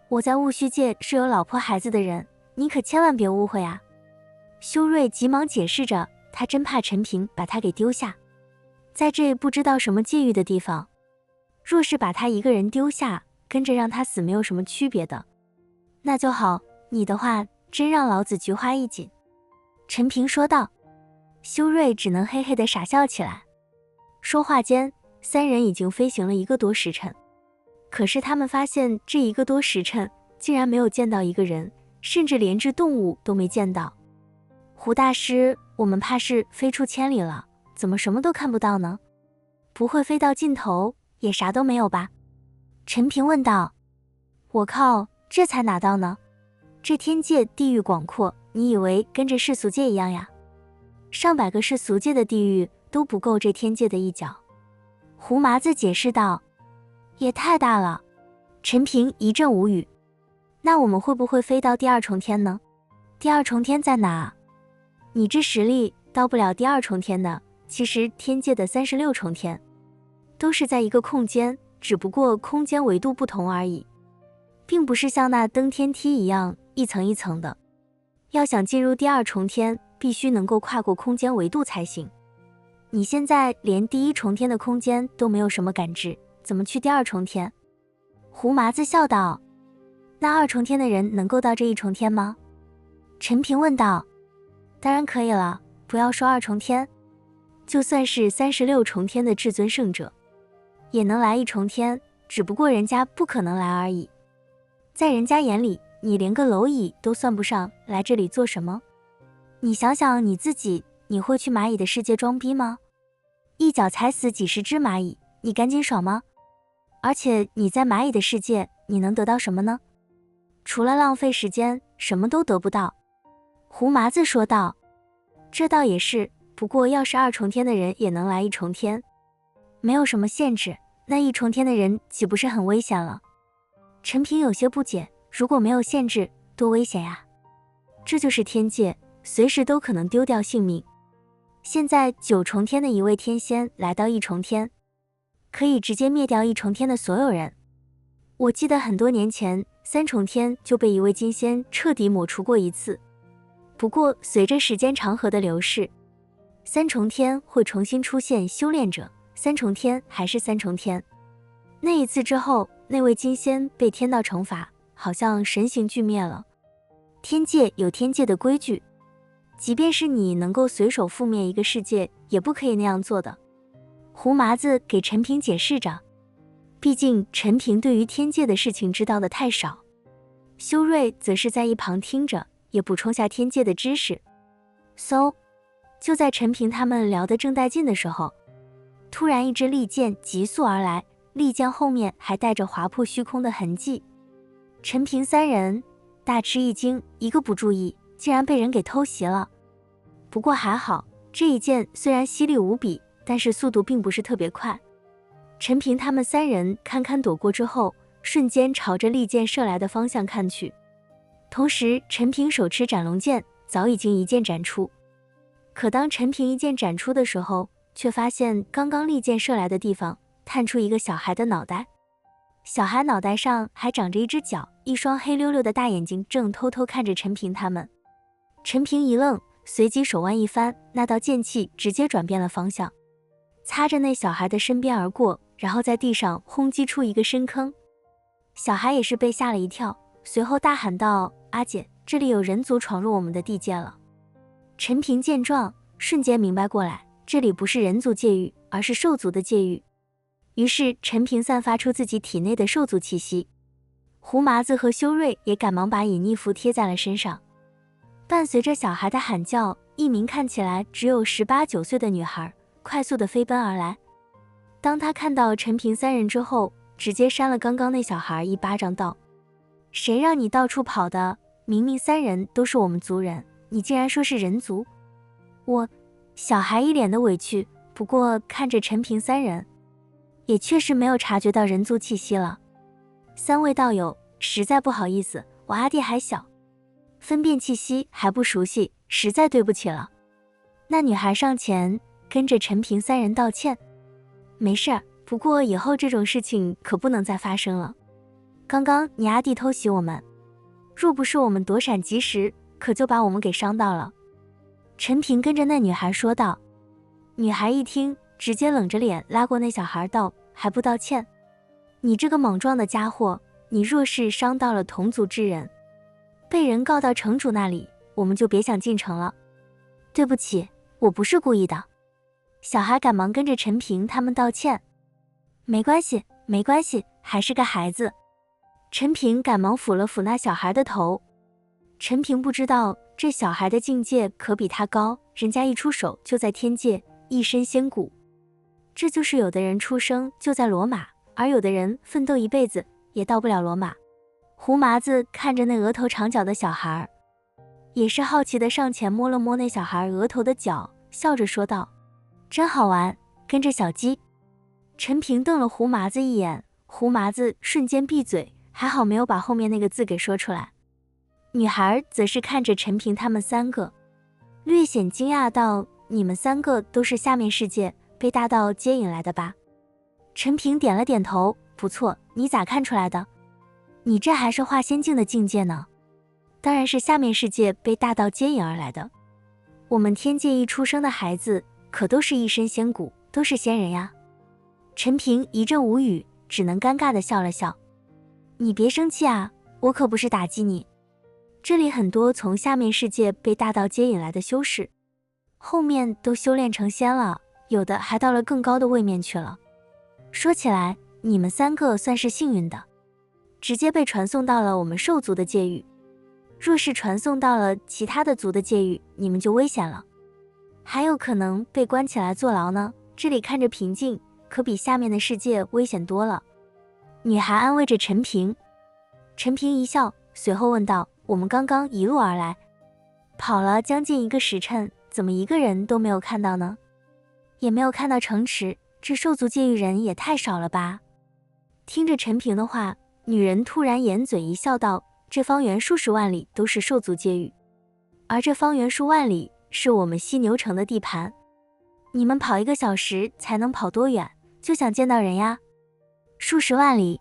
我在戊戌界是有老婆孩子的人，你可千万别误会啊。修睿急忙解释着，他真怕陈平把他给丢下，在这不知道什么界域的地方，若是把他一个人丢下，跟着让他死没有什么区别的。那就好，你的话真让老子菊花一紧。陈平说道。修睿只能嘿嘿地傻笑起来。说话间，三人已经飞行了1个多时辰，可是他们发现这1个多时辰竟然没有见到一个人，甚至连只动物都没见到。胡大师，我们怕是飞出千里了，怎么什么都看不到呢？不会飞到尽头也啥都没有吧？陈平问道。我靠，这才哪到呢？这天界地域广阔，你以为跟着世俗界一样呀？上百个世俗界的地狱都不够这天界的一角。胡麻子解释道。也太大了。陈平一阵无语。那我们会不会飞到第2重天呢？第2重天在哪？你这实力到不了第2重天的，其实天界的36重天都是在一个空间，只不过空间维度不同而已，并不是像那登天梯一样一层一层的。要想进入第2重天，必须能够跨过空间维度才行。你现在连第1重天的空间都没有什么感知，怎么去第2重天？胡麻子笑道。那2重天的人能够到这1重天吗？陈平问道。当然可以了，不要说2重天，就算是36重天的至尊圣者，也能来1重天，只不过人家不可能来而已。在人家眼里，你连个蝼蚁都算不上，来这里做什么？你想想你自己，你会去蚂蚁的世界装逼吗？一脚踩死几十只蚂蚁，你赶紧爽吗？而且你在蚂蚁的世界，你能得到什么呢？除了浪费时间，什么都得不到。胡麻子说道。这倒也是，不过要是2重天的人也能来1重天，没有什么限制，那1重天的人岂不是很危险了？陈平有些不解，如果没有限制，多危险呀！这就是天界，随时都可能丢掉性命。现在9重天的一位天仙来到1重天，可以直接灭掉1重天的所有人。我记得很多年前3重天就被一位金仙彻底抹除过一次，不过随着时间长河的流逝，3重天会重新出现修炼者，3重天还是3重天。那一次之后，那位金仙被天道惩罚，好像神形俱灭了。天界有天界的规矩，即便是你能够随手覆灭一个世界，也不可以那样做的。胡麻子给陈平解释着，毕竟陈平对于天界的事情知道的太少。修睿则是在一旁听着，也补充下天界的知识。就在陈平他们聊得正带劲的时候，突然一支利剑急速而来，利剑后面还带着划破虚空的痕迹。陈平3人大吃一惊，一个不注意，竟然被人给偷袭了。不过还好，这一剑虽然犀利无比，但是速度并不是特别快。陈平他们3人堪堪躲过之后，瞬间朝着利剑射来的方向看去。同时陈平手持斩龙剑，早已经一剑斩出，可当陈平一箭斩出的时候，却发现刚刚利箭射来的地方探出一个小孩的脑袋，小孩脑袋上还长着一只角，一双黑溜溜的大眼睛正偷偷看着陈平他们。陈平一愣，随即手腕一翻，那道剑气直接转变了方向，擦着那小孩的身边而过，然后在地上轰击出一个深坑。小孩也是被吓了一跳，随后大喊道：“阿姐，这里有人族闯入我们的地界了。”陈平见状，瞬间明白过来，这里不是人族界域，而是兽族的界域。于是陈平散发出自己体内的兽族气息。胡麻子和修睿也赶忙把隐匿符贴在了身上。伴随着小孩的喊叫，一名看起来只有18、19岁的女孩快速地飞奔而来。当她看到陈平三人之后，直接扇了刚刚那小孩一巴掌，道：“谁让你到处跑的？明明三人都是我们族人，你竟然说是人族！”小孩一脸的委屈，不过看着陈平三人，也确实没有察觉到人族气息了。三位道友，实在不好意思，我阿弟还小，分辨气息还不熟悉，实在对不起了。那女孩上前跟着陈平三人道歉：“没事，不过以后这种事情可不能再发生了。刚刚你阿弟偷袭我们，若不是我们躲闪及时，可就把我们给伤到了。”陈平跟着那女孩说道。女孩一听，直接冷着脸拉过那小孩道：“还不道歉？你这个莽撞的家伙，你若是伤到了同族之人，被人告到城主那里，我们就别想进城了。对不起，我不是故意的。”小孩赶忙跟着陈平他们道歉：“没关系，没关系，还是个孩子。”陈平赶忙抚了抚那小孩的头。陈平不知道这小孩的境界可比他高，人家一出手就在天界，一身仙骨。这就是有的人出生就在罗马，而有的人奋斗一辈子也到不了罗马。胡麻子看着那额头长角的小孩，也是好奇的上前摸了摸那小孩额头的角，笑着说道：“真好玩，跟着小鸡。”陈平瞪了胡麻子一眼，胡麻子瞬间闭嘴，还好没有把后面那个字给说出来。女孩则是看着陈平他们三个，略显惊讶道：“你们三个都是下面世界被大道接引来的吧？”陈平点了点头：“不错，你咋看出来的？你这还是化仙境的境界呢。当然是下面世界被大道接引而来的。我们天界一出生的孩子，可都是一身仙骨，都是仙人呀。”陈平一阵无语，只能尴尬地笑了笑：“你别生气啊，我可不是打击你。这里很多从下面世界被大道接引来的修士，后面都修炼成仙了，有的还到了更高的位面去了。说起来，你们三个算是幸运的，直接被传送到了我们兽族的界域。若是传送到了其他的族的界域，你们就危险了，还有可能被关起来坐牢呢。这里看着平静，可比下面的世界危险多了。”女孩安慰着陈平。陈平一笑，随后问道：“我们刚刚一路而来，跑了将近1个时辰，怎么一个人都没有看到呢？也没有看到城池，这兽族界域人也太少了吧？”听着陈平的话，女人突然掩嘴一笑道：“这方圆数十万里都是兽族界域，而这方圆数万里是我们犀牛城的地盘。你们跑1个小时才能跑多远？就想见到人呀？数十万里？”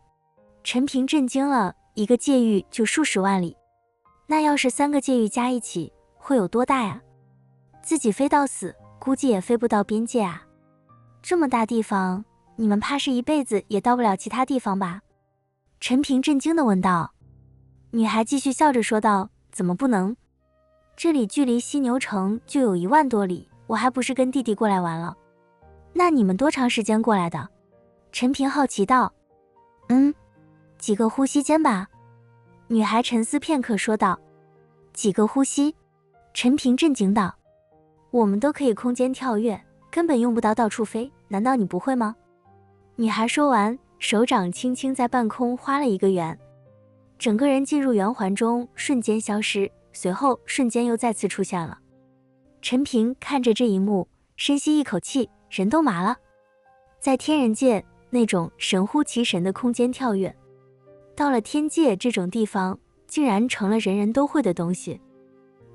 陈平震惊了，一个界域就数十万里，那要是3个界域加一起，会有多大呀？自己飞到死，估计也飞不到边界啊。这么大地方，你们怕是一辈子也到不了其他地方吧？陈平震惊地问道。女孩继续笑着说道：“怎么不能？这里距离犀牛城就有1万多里，我还不是跟弟弟过来玩了。”那你们多长时间过来的？陈平好奇道。几个呼吸间吧。女孩沉思片刻说道。几个呼吸？陈平震惊道。我们都可以空间跳跃，根本用不到到处飞，难道你不会吗？女孩说完，手掌轻轻在半空画了一个圆，整个人进入圆环中，瞬间消失，随后瞬间又再次出现了。陈平看着这一幕，深吸一口气，人都麻了。在天人界，那种神乎其神的空间跳跃，到了天界这种地方，竟然成了人人都会的东西。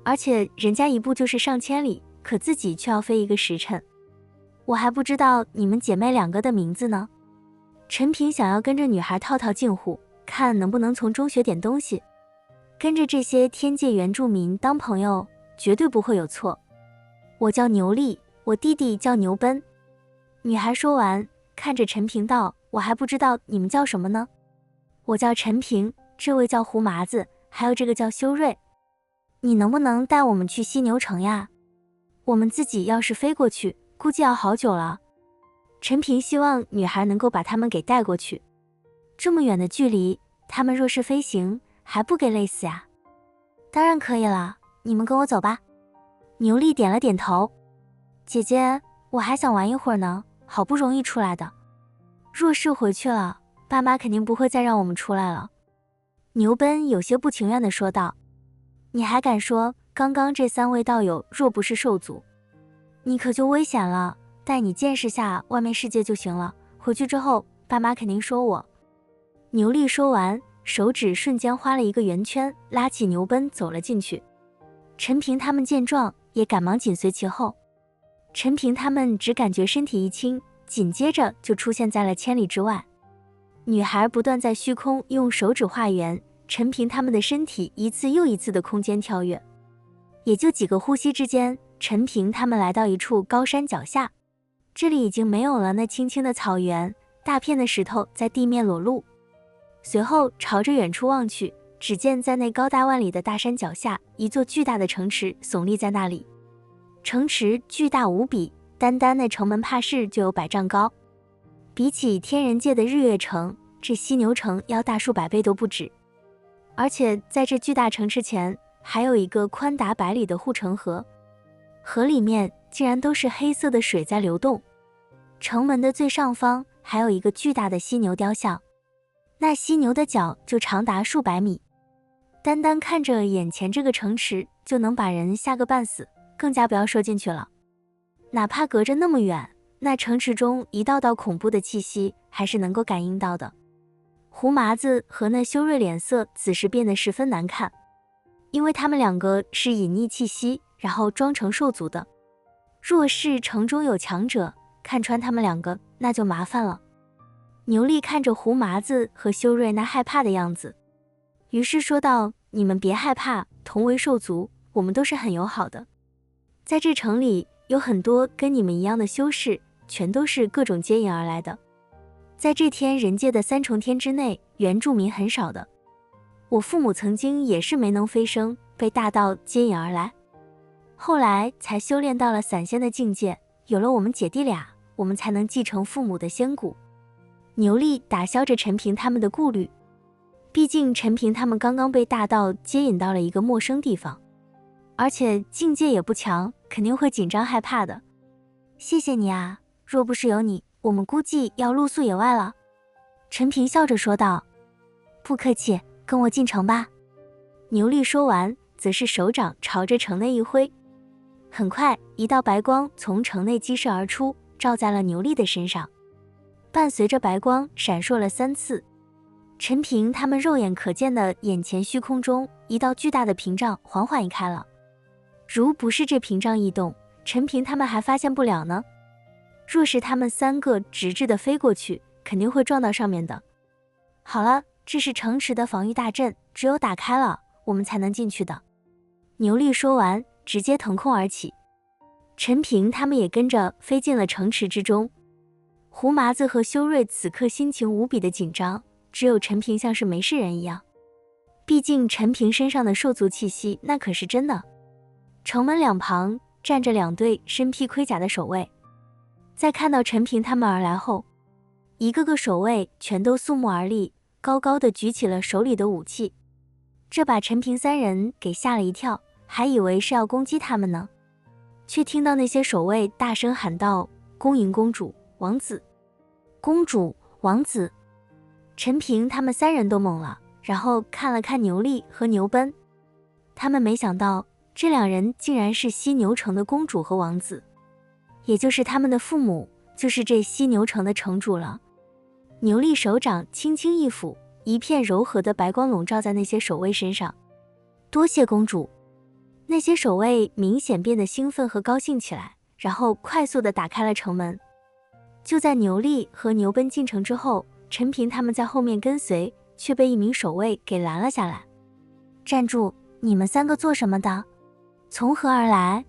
而且人家一步就是上千里，可自己却要飞1个时辰。我还不知道你们姐妹2个的名字呢。陈平想要跟着女孩套套近乎，看能不能从中学点东西。跟着这些天界原住民当朋友，绝对不会有错。我叫牛莉，我弟弟叫牛奔。女孩说完，看着陈平道，我还不知道你们叫什么呢。我叫陈平，这位叫胡麻子，还有这个叫修睿。你能不能带我们去犀牛城呀？我们自己要是飞过去，估计要好久了。陈平希望女孩能够把他们给带过去。这么远的距离，他们若是飞行，还不给累死呀？当然可以了，你们跟我走吧。牛莉点了点头。姐姐，我还想玩一会儿呢，好不容易出来的。若是回去了，爸妈肯定不会再让我们出来了。牛奔有些不情愿地说道。你还敢说刚刚这3位道友若不是兽族，你可就危险了，带你见识下外面世界就行了。回去之后，爸妈肯定说我。牛莉说完，手指瞬间画了一个圆圈，拉起牛奔走了进去。陈平他们见状，也赶忙紧随其后。陈平他们只感觉身体一轻，紧接着就出现在了千里之外。女孩不断在虚空用手指画圆，陈平他们的身体一次又一次的空间跳跃。也就几个呼吸之间，陈平他们来到一处高山脚下。这里已经没有了那青青的草原，大片的石头在地面裸露。随后朝着远处望去，只见在那高大万里的大山脚下，一座巨大的城池耸立在那里。城池巨大无比，单单那城门帕室就有100丈高。比起天人界的日月城，这犀牛城要大数百倍都不止。而且在这巨大城池前，还有一个宽达100里的护城河，河里面竟然都是黑色的水在流动。城门的最上方还有一个巨大的犀牛雕像，那犀牛的角就长达数百米。单单看着眼前这个城池，就能把人吓个半死，更加不要说进去了。哪怕隔着那么远，那城池中一道道恐怖的气息还是能够感应到的。胡麻子和那修睿脸色此时变得十分难看，因为他们2个是隐匿气息，然后装成兽族的。若是城中有强者看穿他们2个，那就麻烦了。牛莉看着胡麻子和修睿那害怕的样子，于是说道：你们别害怕，同为兽族，我们都是很友好的。在这城里有很多跟你们一样的修士，全都是各种接引而来的。在这天人界的3重天之内，原住民很少的。我父母曾经也是没能飞升，被大道接引而来，后来才修炼到了散仙的境界。有了我们姐弟俩，我们才能继承父母的仙骨。牛莉打消着陈平他们的顾虑，毕竟陈平他们刚刚被大道接引到了一个陌生地方，而且境界也不强，肯定会紧张害怕的。谢谢你啊，若不是有你，我们估计要露宿野外了。陈平笑着说道。不客气，跟我进城吧。牛莉说完，则是手掌朝着城内一挥。很快，一道白光从城内激射而出，照在了牛莉的身上。伴随着白光闪烁了3次，陈平他们肉眼可见的眼前虚空中，一道巨大的屏障缓缓移开了。如不是这屏障异动，陈平他们还发现不了呢。若是他们3个直直的飞过去，肯定会撞到上面的。好了，这是城池的防御大阵，只有打开了，我们才能进去的。牛莉说完，直接腾空而起。陈平他们也跟着飞进了城池之中。胡麻子和修睿此刻心情无比的紧张，只有陈平像是没事人一样。毕竟陈平身上的兽族气息那可是真的。城门两旁站着2队身披盔甲的守卫，在看到陈平他们而来后，一个个守卫全都肃穆而立，高高的举起了手里的武器。这把陈平3人给吓了一跳，还以为是要攻击他们呢，却听到那些守卫大声喊道：恭迎公主、王子！公主、王子！陈平他们3人都懵了，然后看了看牛莉和牛奔，他们没想到这2人竟然是犀牛城的公主和王子，也就是他们的父母，就是这犀牛城的城主了。牛莉手掌轻轻一抚，一片柔和的白光笼罩在那些守卫身上。多谢公主！那些守卫明显变得兴奋和高兴起来，然后快速地打开了城门。就在牛力和牛奔进城之后，陈平他们在后面跟随，却被一名守卫给拦了下来。站住！你们3个做什么的？从何而来？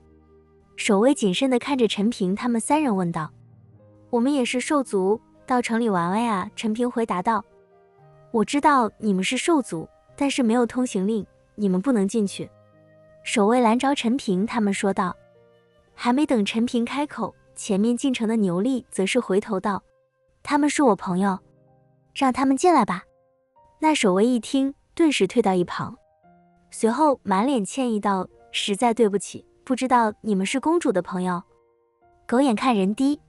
守卫谨慎地看着陈平他们3人问道。我们也是兽族，到城里玩玩呀。陈平回答道。我知道你们是兽族，但是没有通行令，你们不能进去。守卫拦着陈平他们说道。还没等陈平开口，前面进城的牛力则是回头道，他们是我朋友，让他们进来吧。那守卫一听，顿时退到一旁，随后满脸歉意道，实在对不起，不知道你们是公主的朋友。狗眼看人低。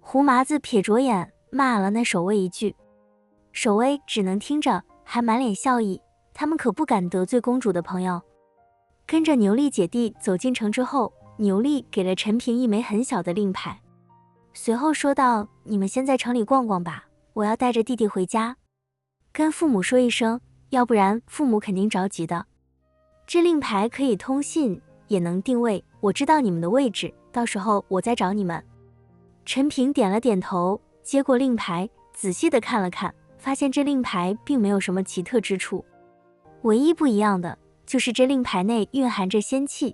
胡麻子撇着眼骂了那守卫一句，守卫只能听着，还满脸笑意，他们可不敢得罪公主的朋友。跟着牛力姐弟走进城之后，牛力给了陈平一枚很小的令牌，随后说道，你们先在城里逛逛吧，我要带着弟弟回家，跟父母说一声，要不然父母肯定着急的。这令牌可以通信，也能定位，我知道你们的位置，到时候我再找你们。陈平点了点头，接过令牌，仔细地看了看，发现这令牌并没有什么奇特之处，唯一不一样的就是这令牌内蕴含着仙气。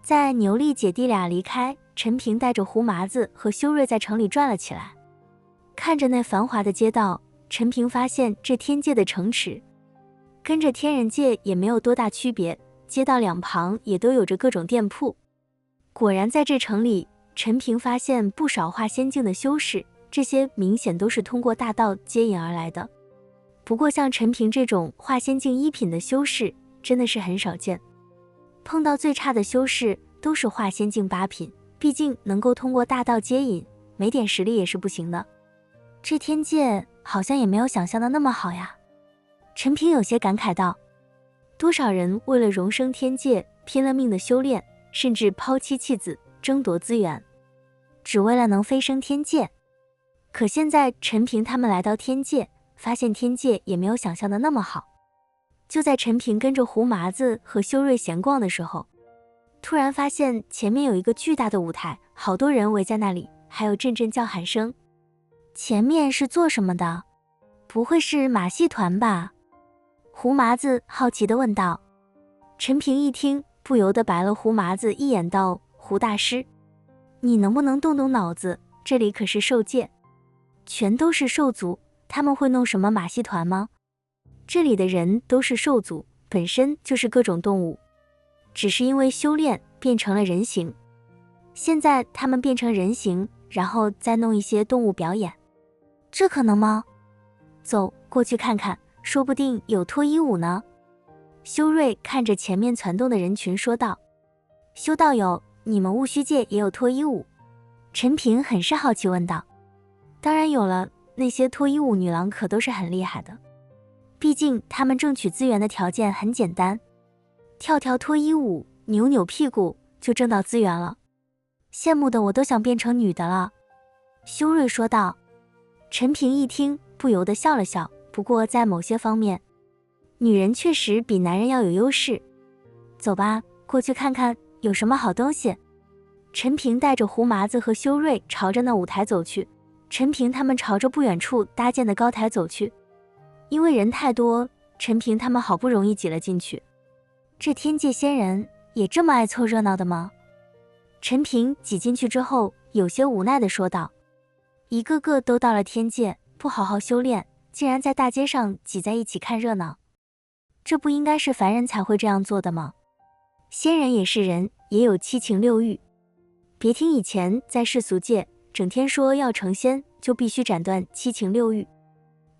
在牛力姐弟俩离开，陈平带着胡麻子和修睿在城里转了起来。看着那繁华的街道，陈平发现这天界的城池跟着天人界也没有多大区别，街道两旁也都有着各种店铺。果然在这城里，陈平发现不少化仙境的修士，这些明显都是通过大道接引而来的。不过像陈平这种化仙境1品的修士真的是很少见，碰到最差的修士都是化仙境8品，毕竟能够通过大道接引，没点实力也是不行的。这天界好像也没有想象的那么好呀，陈平有些感慨道。多少人为了荣升天界拼了命的修炼，甚至抛妻弃子争夺资源，只为了能飞升天界。可现在陈平他们来到天界，发现天界也没有想象的那么好。就在陈平跟着胡麻子和修睿闲逛的时候，突然发现前面有一个巨大的舞台，好多人围在那里，还有阵阵叫喊声。前面是做什么的？不会是马戏团吧？胡麻子好奇地问道。陈平一听，不由得白了胡麻子一眼道，胡大师，你能不能动动脑子，这里可是兽界，全都是兽族，他们会弄什么马戏团吗？这里的人都是兽族，本身就是各种动物，只是因为修炼变成了人形，现在他们变成人形，然后再弄一些动物表演，这可能吗？走，过去看看，说不定有脱衣舞呢。修睿看着前面攒动的人群说道。修道友，你们戊戌界也有脱衣舞？陈平很是好奇问道。当然有了，那些脱衣舞女郎可都是很厉害的，毕竟他们争取资源的条件很简单，跳跳脱衣舞，扭扭屁股就挣到资源了，羡慕的我都想变成女的了。修睿说道。陈平一听，不由得笑了笑，不过在某些方面，女人确实比男人要有优势。走吧，过去看看有什么好东西。陈平带着胡麻子和修睿朝着那舞台走去，陈平他们朝着不远处搭建的高台走去。因为人太多，陈平他们好不容易挤了进去。这天界仙人也这么爱凑热闹的吗？陈平挤进去之后，有些无奈地说道。一个个都到了天界，不好好修炼，竟然在大街上挤在一起看热闹，这不应该是凡人才会这样做的吗？仙人也是人，也有七情六欲。别听以前在世俗界整天说要成仙就必须斩断七情六欲，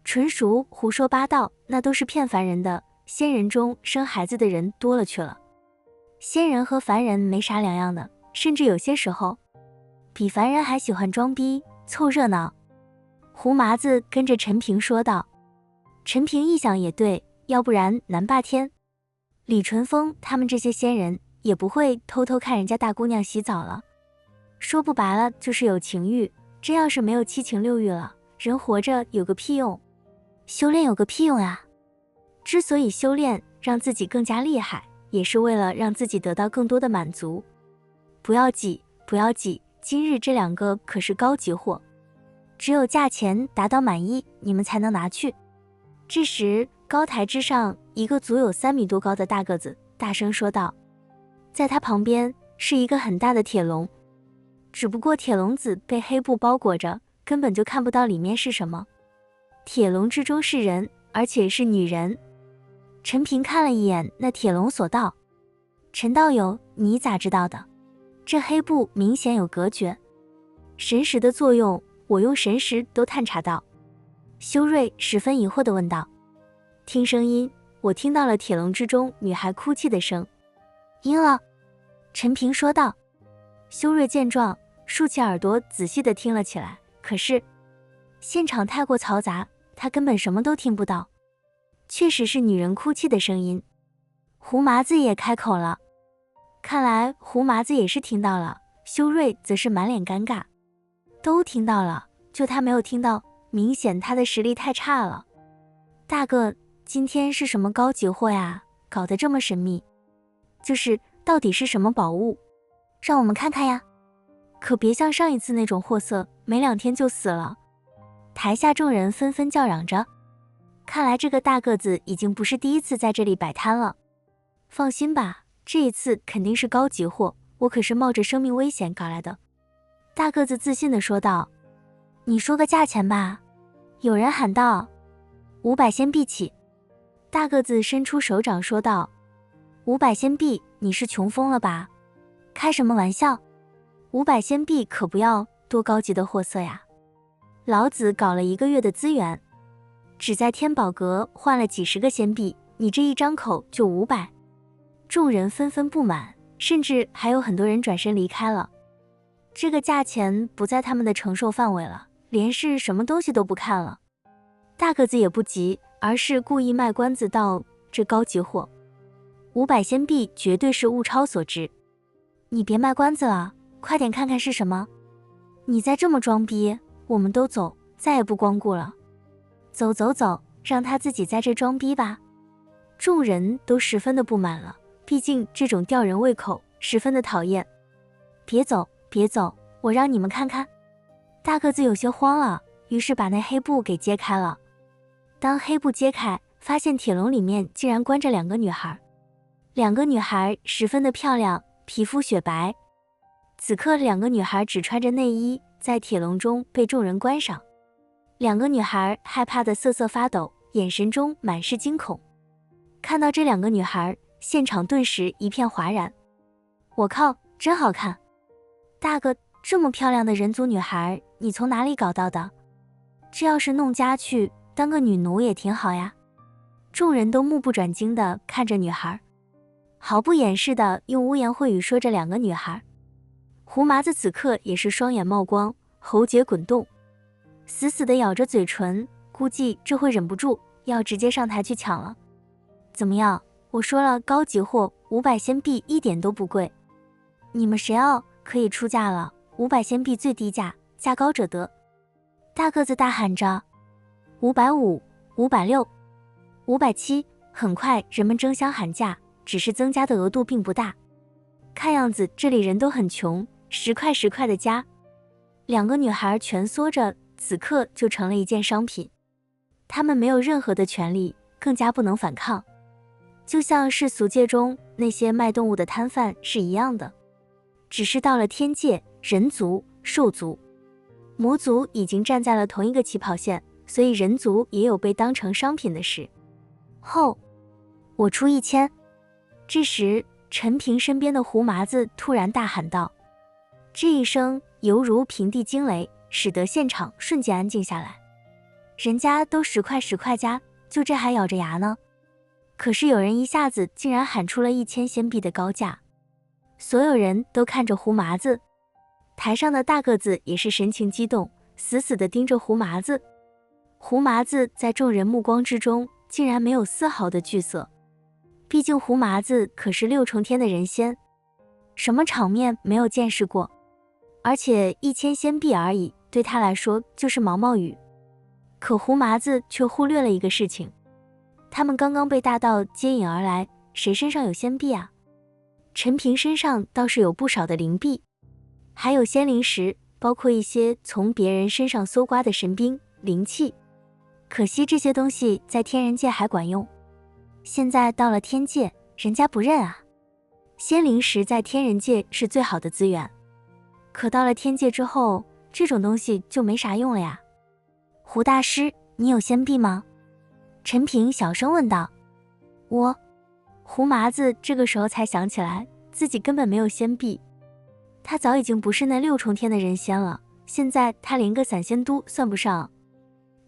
纯属胡说八道，那都是骗凡人的。仙人中生孩子的人多了去了，仙人和凡人没啥两样的，甚至有些时候比凡人还喜欢装逼凑热闹。胡麻子跟着陈平说道。陈平一想也对，要不然南霸天、李淳风他们这些仙人也不会偷偷看人家大姑娘洗澡了。说不白了就是有情欲，真要是没有七情六欲了，人活着有个屁用？修炼有个屁用呀！之所以修炼让自己更加厉害，也是为了让自己得到更多的满足。不要挤，不要挤，今日这2个可是高级货，只有价钱达到满意，你们才能拿去。这时，高台之上，一个足有3米多高的大个子大声说道，在他旁边是一个很大的铁笼，只不过铁笼子被黑布包裹着，根本就看不到里面是什么。铁笼之中是人，而且是女人。陈平看了一眼那铁笼，索道：“陈道友，你咋知道的？这黑布明显有隔绝，神识的作用，我用神识都探查到。”修睿十分疑惑地问道：“听声音，我听到了铁笼之中女孩哭泣的声。”阴了，陈平说道。修睿见状，竖起耳朵仔细地听了起来，可是现场太过嘈杂，他根本什么都听不到。确实是女人哭泣的声音。胡麻子也开口了，看来胡麻子也是听到了，修睿则是满脸尴尬。都听到了，就他没有听到，明显他的实力太差了。大哥，今天是什么高级货呀？搞得这么神秘。就是到底是什么宝物？让我们看看呀。可别像上一次那种货色，没2天就死了。台下众人纷纷叫嚷着。看来这个大个子已经不是第一次在这里摆摊了。放心吧，这一次肯定是高级货，我可是冒着生命危险搞来的。大个子自信地说道。你说个价钱吧。有人喊道。500仙币起。大个子伸出手掌说道。500仙币，你是穷疯了吧？开什么玩笑？500仙币可不要多高级的货色呀！老子搞了1个月的资源，只在天宝阁换了几10个仙币，你这一张口就500。众人纷纷不满，甚至还有很多人转身离开了。这个价钱不在他们的承受范围了，连是什么东西都不看了。大个子也不急，而是故意卖关子道：这高级货500仙币绝对是物超所值。你别卖关子了，快点看看是什么。你再这么装逼，我们都走，再也不光顾了。走走走，让他自己在这装逼吧。众人都十分的不满了，毕竟这种吊人胃口，十分的讨厌。别走，别走，我让你们看看。大个子有些慌了，于是把那黑布给揭开了。当黑布揭开，发现铁笼里面竟然关着2个女孩。2个女孩十分的漂亮，皮肤雪白。此刻2个女孩只穿着内衣，在铁笼中被众人观赏。2个女孩害怕的瑟瑟发抖，眼神中满是惊恐。看到这2个女孩，现场顿时一片哗然。我靠，真好看！大哥，这么漂亮的人族女孩，你从哪里搞到的？这要是弄家去，当个女奴也挺好呀。众人都目不转睛地看着女孩，毫不掩饰地用污言秽语说着2个女孩。胡麻子此刻也是双眼冒光，喉结滚动，死死地咬着嘴唇，估计这会忍不住要直接上台去抢了。怎么样？我说了，高级货500仙币一点都不贵，你们谁要可以出价了，500仙币最低价，价高者得。大个子大喊着550、560、570，很快人们争相喊价，只是增加的额度并不大。看样子这里人都很穷，10块10块的加。2个女孩蜷缩着，此刻就成了一件商品。她们没有任何的权利，更加不能反抗。就像世俗界中那些卖动物的摊贩是一样的，只是到了天界，人族、兽族、魔族已经站在了同一个起跑线，所以人族也有被当成商品的事。后，我出1000。这时，陈平身边的胡麻子突然大喊道：“这一声犹如平地惊雷，使得现场瞬间安静下来。人家都10块10块加，就这还咬着牙呢。可是有人一下子竟然喊出了1000仙币的高价，所有人都看着胡麻子。台上的大个子也是神情激动，死死地盯着胡麻子。胡麻子在众人目光之中竟然没有丝毫的惧色，毕竟胡麻子可是6重天的人仙，什么场面没有见识过。而且1000仙币而已，对他来说就是毛毛雨。可胡麻子却忽略了一个事情，他们刚刚被大盗接引而来，谁身上有仙币啊？陈平身上倒是有不少的灵币，还有仙灵石，包括一些从别人身上搜刮的神兵、灵气。可惜这些东西在天人界还管用，现在到了天界，人家不认啊。仙灵石在天人界是最好的资源，可到了天界之后，这种东西就没啥用了呀。胡大师，你有仙币吗？陈平小声问道。我。胡麻子这个时候才想起来，自己根本没有仙币。他早已经不是那6重天的人仙了，现在他连个散仙都算不上。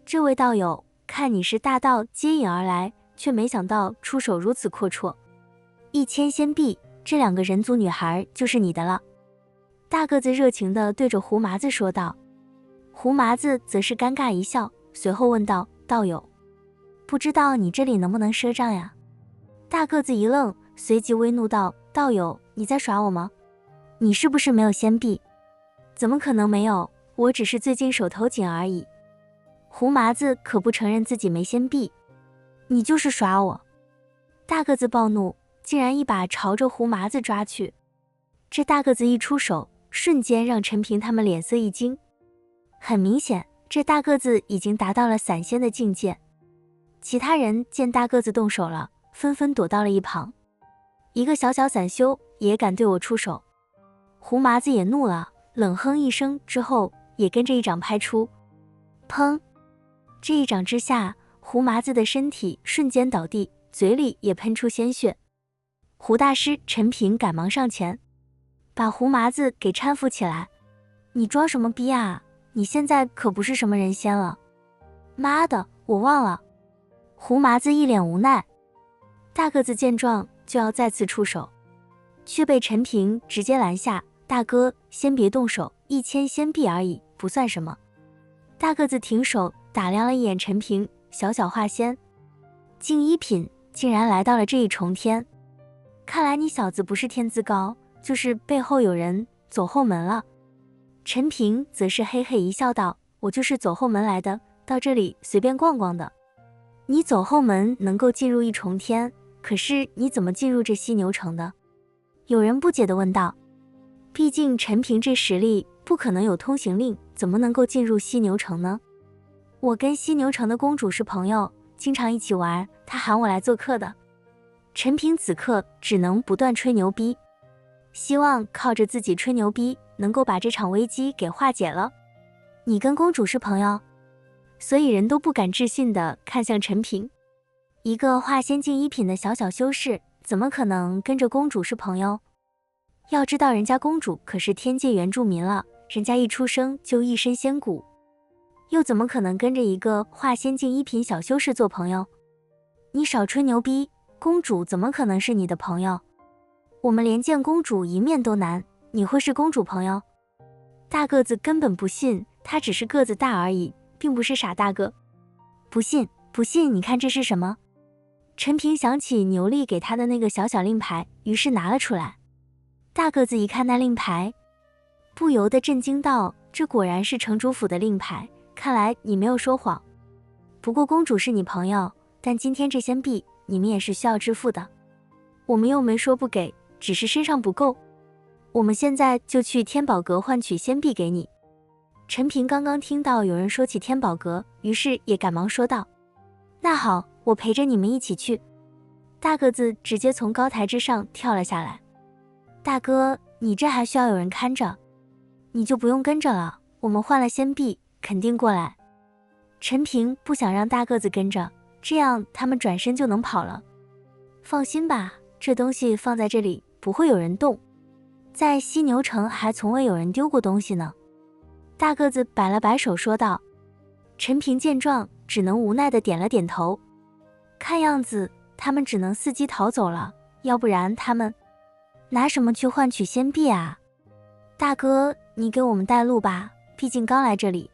这位道友，看你是大道接引而来，却没想到出手如此阔绰。1000仙币，这2个人族女孩就是你的了。大个子热情地对着胡麻子说道。胡麻子则是尴尬一笑，随后问道：道友，不知道你这里能不能赊账呀？大个子一愣，随即微怒道：道友，你在耍我吗？你是不是没有仙币？怎么可能没有，我只是最近手头紧而已。胡麻子可不承认自己没仙币。你就是耍我！大个子暴怒，竟然一把朝着胡麻子抓去。这大个子一出手，瞬间让陈平他们脸色一惊。很明显，这大个子已经达到了散仙的境界。其他人见大个子动手了，纷纷躲到了一旁。一个小小散修也敢对我出手？胡麻子也怒了，冷哼一声之后，也跟着一掌拍出。砰！这一掌之下，胡麻子的身体瞬间倒地，嘴里也喷出鲜血。胡大师陈平赶忙上前，把胡麻子给搀扶起来。你装什么逼啊？你现在可不是什么人仙了。妈的，我忘了。胡麻子一脸无奈。大个子见状就要再次出手，却被陈平直接拦下。大哥，先别动手，1000仙币而已，不算什么。大个子停手，打量了一眼陈平，小小化仙，净1品，竟然来到了这一重天。看来你小子不是天资高，就是背后有人走后门了。陈平则是嘿嘿一笑道：我就是走后门来的，到这里随便逛逛的。你走后门能够进入1重天，可是你怎么进入这犀牛城的？有人不解地问道。毕竟陈平这实力不可能有通行令，怎么能够进入犀牛城呢？我跟犀牛城的公主是朋友，经常一起玩，她喊我来做客的。陈平此刻只能不断吹牛逼，希望靠着自己吹牛逼能够把这场危机给化解了。你跟公主是朋友？所以人都不敢置信地看向陈平。一个化仙境1品的小小修士，怎么可能跟着公主是朋友？要知道人家公主可是天界原住民了，人家一出生就一身仙骨，又怎么可能跟着一个化仙境1品小修士做朋友？你少吹牛逼，公主怎么可能是你的朋友？我们连见公主一面都难，你会是公主朋友？大个子根本不信，他只是个子大而已，并不是傻大个。不信，不信，你看这是什么？陈平想起牛力给他的那个小小令牌，于是拿了出来。大个子一看那令牌，不由得震惊道：这果然是城主府的令牌，看来你没有说谎。不过公主是你朋友，但今天这仙币你们也是需要支付的。我们又没说不给，只是身上不够。我们现在就去天宝阁换取仙币给你。陈平刚刚听到有人说起天宝阁，于是也赶忙说道：那好，我陪着你们一起去。大个子直接从高台之上跳了下来。大哥，你这还需要有人看着？你就不用跟着了，我们换了仙币，肯定过来。陈平不想让大个子跟着，这样他们转身就能跑了。放心吧，这东西放在这里不会有人动，在犀牛城还从未有人丢过东西呢。大个子摆了摆手说道。陈平见状，只能无奈地点了点头。看样子他们只能伺机逃走了，要不然他们拿什么去换取仙币啊？大哥，你给我们带路吧，毕竟刚来这里。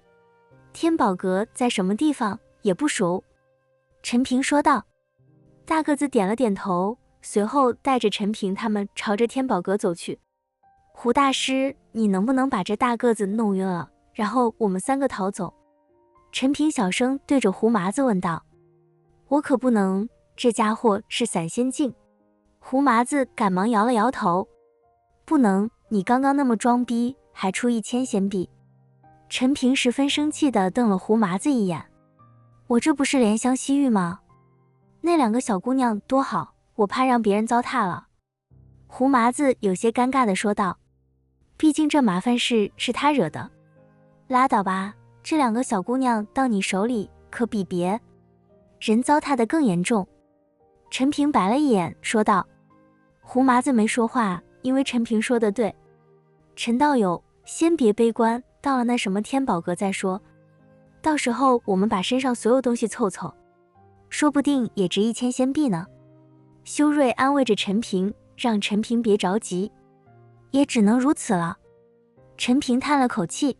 天宝阁在什么地方也不熟。陈平说道。大个子点了点头，随后带着陈平他们朝着天宝阁走去。胡大师，你能不能把这大个子弄晕了，然后我们3个逃走？陈平小声对着胡麻子问道。我可不能，这家伙是散仙境，胡麻子赶忙摇了摇头，不能，你刚刚那么装逼，还出1000仙币。陈平十分生气地瞪了胡麻子一眼，我这不是怜香惜玉吗？那2个小姑娘多好，我怕让别人糟蹋了。胡麻子有些尴尬地说道，毕竟这麻烦事是他惹的。拉倒吧，这2个小姑娘到你手里可比别人糟蹋的更严重。陈平白了一眼说道。胡麻子没说话，因为陈平说的对。陈道友，先别悲观，到了那什么天宝阁再说，到时候我们把身上所有东西凑凑，说不定也值1000仙币呢。修睿安慰着陈平，让陈平别着急，也只能如此了。陈平叹了口气。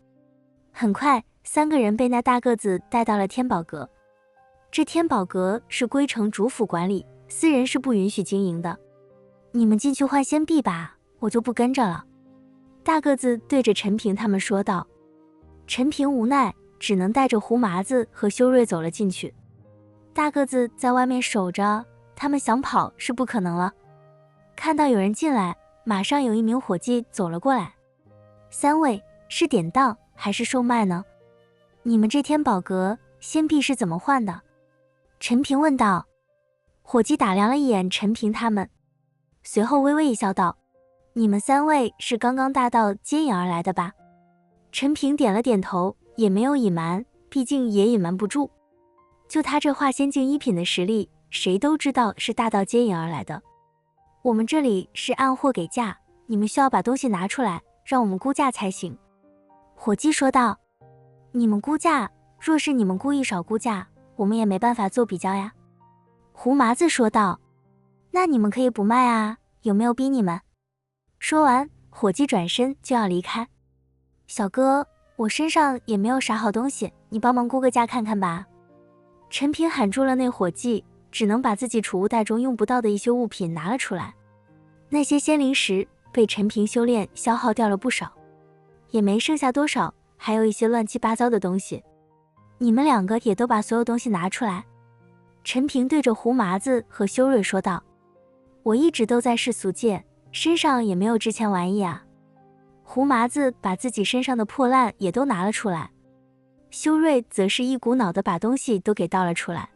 很快，3个人被那大个子带到了天宝阁。这天宝阁是归城主府管理，私人是不允许经营的。你们进去换仙币吧，我就不跟着了。大个子对着陈平他们说道。陈平无奈，只能带着胡麻子和修睿走了进去。大个子在外面守着，他们想跑是不可能了。看到有人进来，马上有1名伙计走了过来。3位，是典当还是售卖呢？你们这天宝阁仙币是怎么换的？陈平问道。伙计打量了一眼陈平他们，随后微微一笑道，你们3位是刚刚大道接引而来的吧？陈平点了点头，也没有隐瞒，毕竟也隐瞒不住。就他这化仙境1品的实力，谁都知道是大道接引而来的。我们这里是按货给价，你们需要把东西拿出来，让我们估价才行。伙计说道。你们估价？若是你们故意少估价，我们也没办法做比较呀。胡麻子说道。那你们可以不卖啊，有没有逼你们？说完，伙计转身就要离开。小哥，我身上也没有啥好东西，你帮忙估个价看看吧。陈平喊住了那伙计，只能把自己储物袋中用不到的一些物品拿了出来。那些仙灵石被陈平修炼消耗掉了不少，也没剩下多少，还有一些乱七八糟的东西。你们2个也都把所有东西拿出来。陈平对着胡麻子和修睿说道。我一直都在世俗界，身上也没有值钱玩意啊。胡麻子把自己身上的破烂也都拿了出来，修睿则是一股脑的把东西都给倒了出来，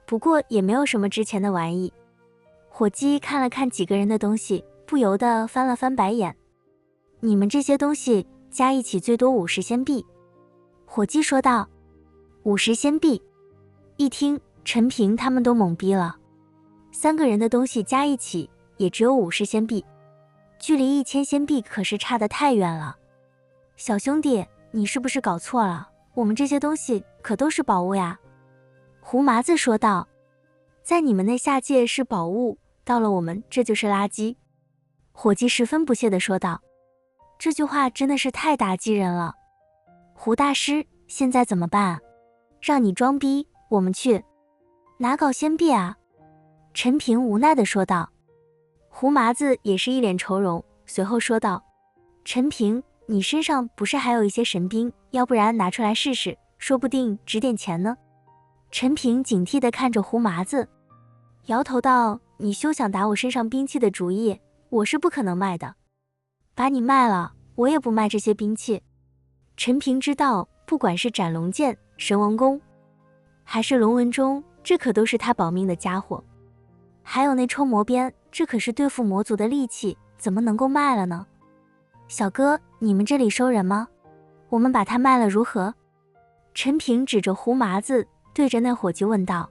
不过也没有什么值钱的玩意。伙计看了看几个人的东西，不由得翻了翻白眼。你们这些东西加一起最多50仙币。伙计说道。50仙币。一听，陈平他们都懵逼了。3个人的东西加一起也只有50仙币，距离1000仙币可是差得太远了。小兄弟，你是不是搞错了？我们这些东西可都是宝物呀。胡麻子说道。在你们那下界是宝物，到了我们这就是垃圾。伙计十分不屑地说道。这句话真的是太打击人了。胡大师，现在怎么办？让你装逼，我们去哪搞仙币啊？陈平无奈地说道。胡麻子也是一脸愁容，随后说道。陈平，你身上不是还有一些神兵，要不然拿出来试试，说不定值点钱呢。陈平警惕地看着胡麻子，摇头道，你休想打我身上兵器的主意，我是不可能卖的。把你卖了，我也不卖这些兵器。陈平知道，不管是斩龙剑、神王弓，还是龙纹钟，这可都是他保命的家伙。还有那抽魔鞭，这可是对付魔族的利器，怎么能够卖了呢？小哥，你们这里收人吗？我们把它卖了如何？陈平指着胡麻子，对着那伙计问道。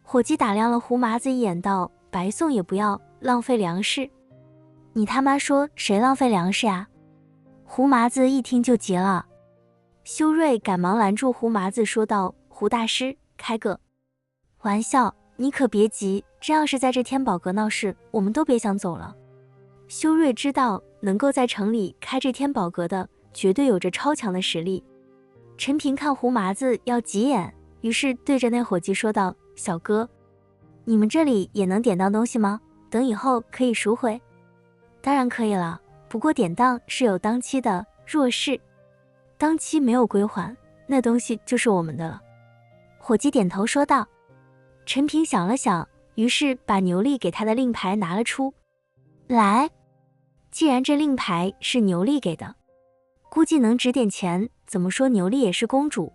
伙计打量了胡麻子一眼道，白送也不要，浪费粮食。你他妈说谁浪费粮食呀？胡麻子一听就急了。修睿赶忙拦住胡麻子说道，胡大师，开个玩笑，你可别急，这要是在这天宝阁闹事，我们都别想走了。修睿知道能够在城里开这天宝阁的，绝对有着超强的实力。陈平看胡麻子要急眼，于是对着那伙计说道，小哥，你们这里也能典当东西吗？等以后可以赎回。当然可以了，不过典当是有当期的，若是当期没有归还，那东西就是我们的了。伙计点头说道。陈平想了想，于是把牛力给他的令牌拿了出来。既然这令牌是牛力给的，估计能值点钱，怎么说牛力也是公主，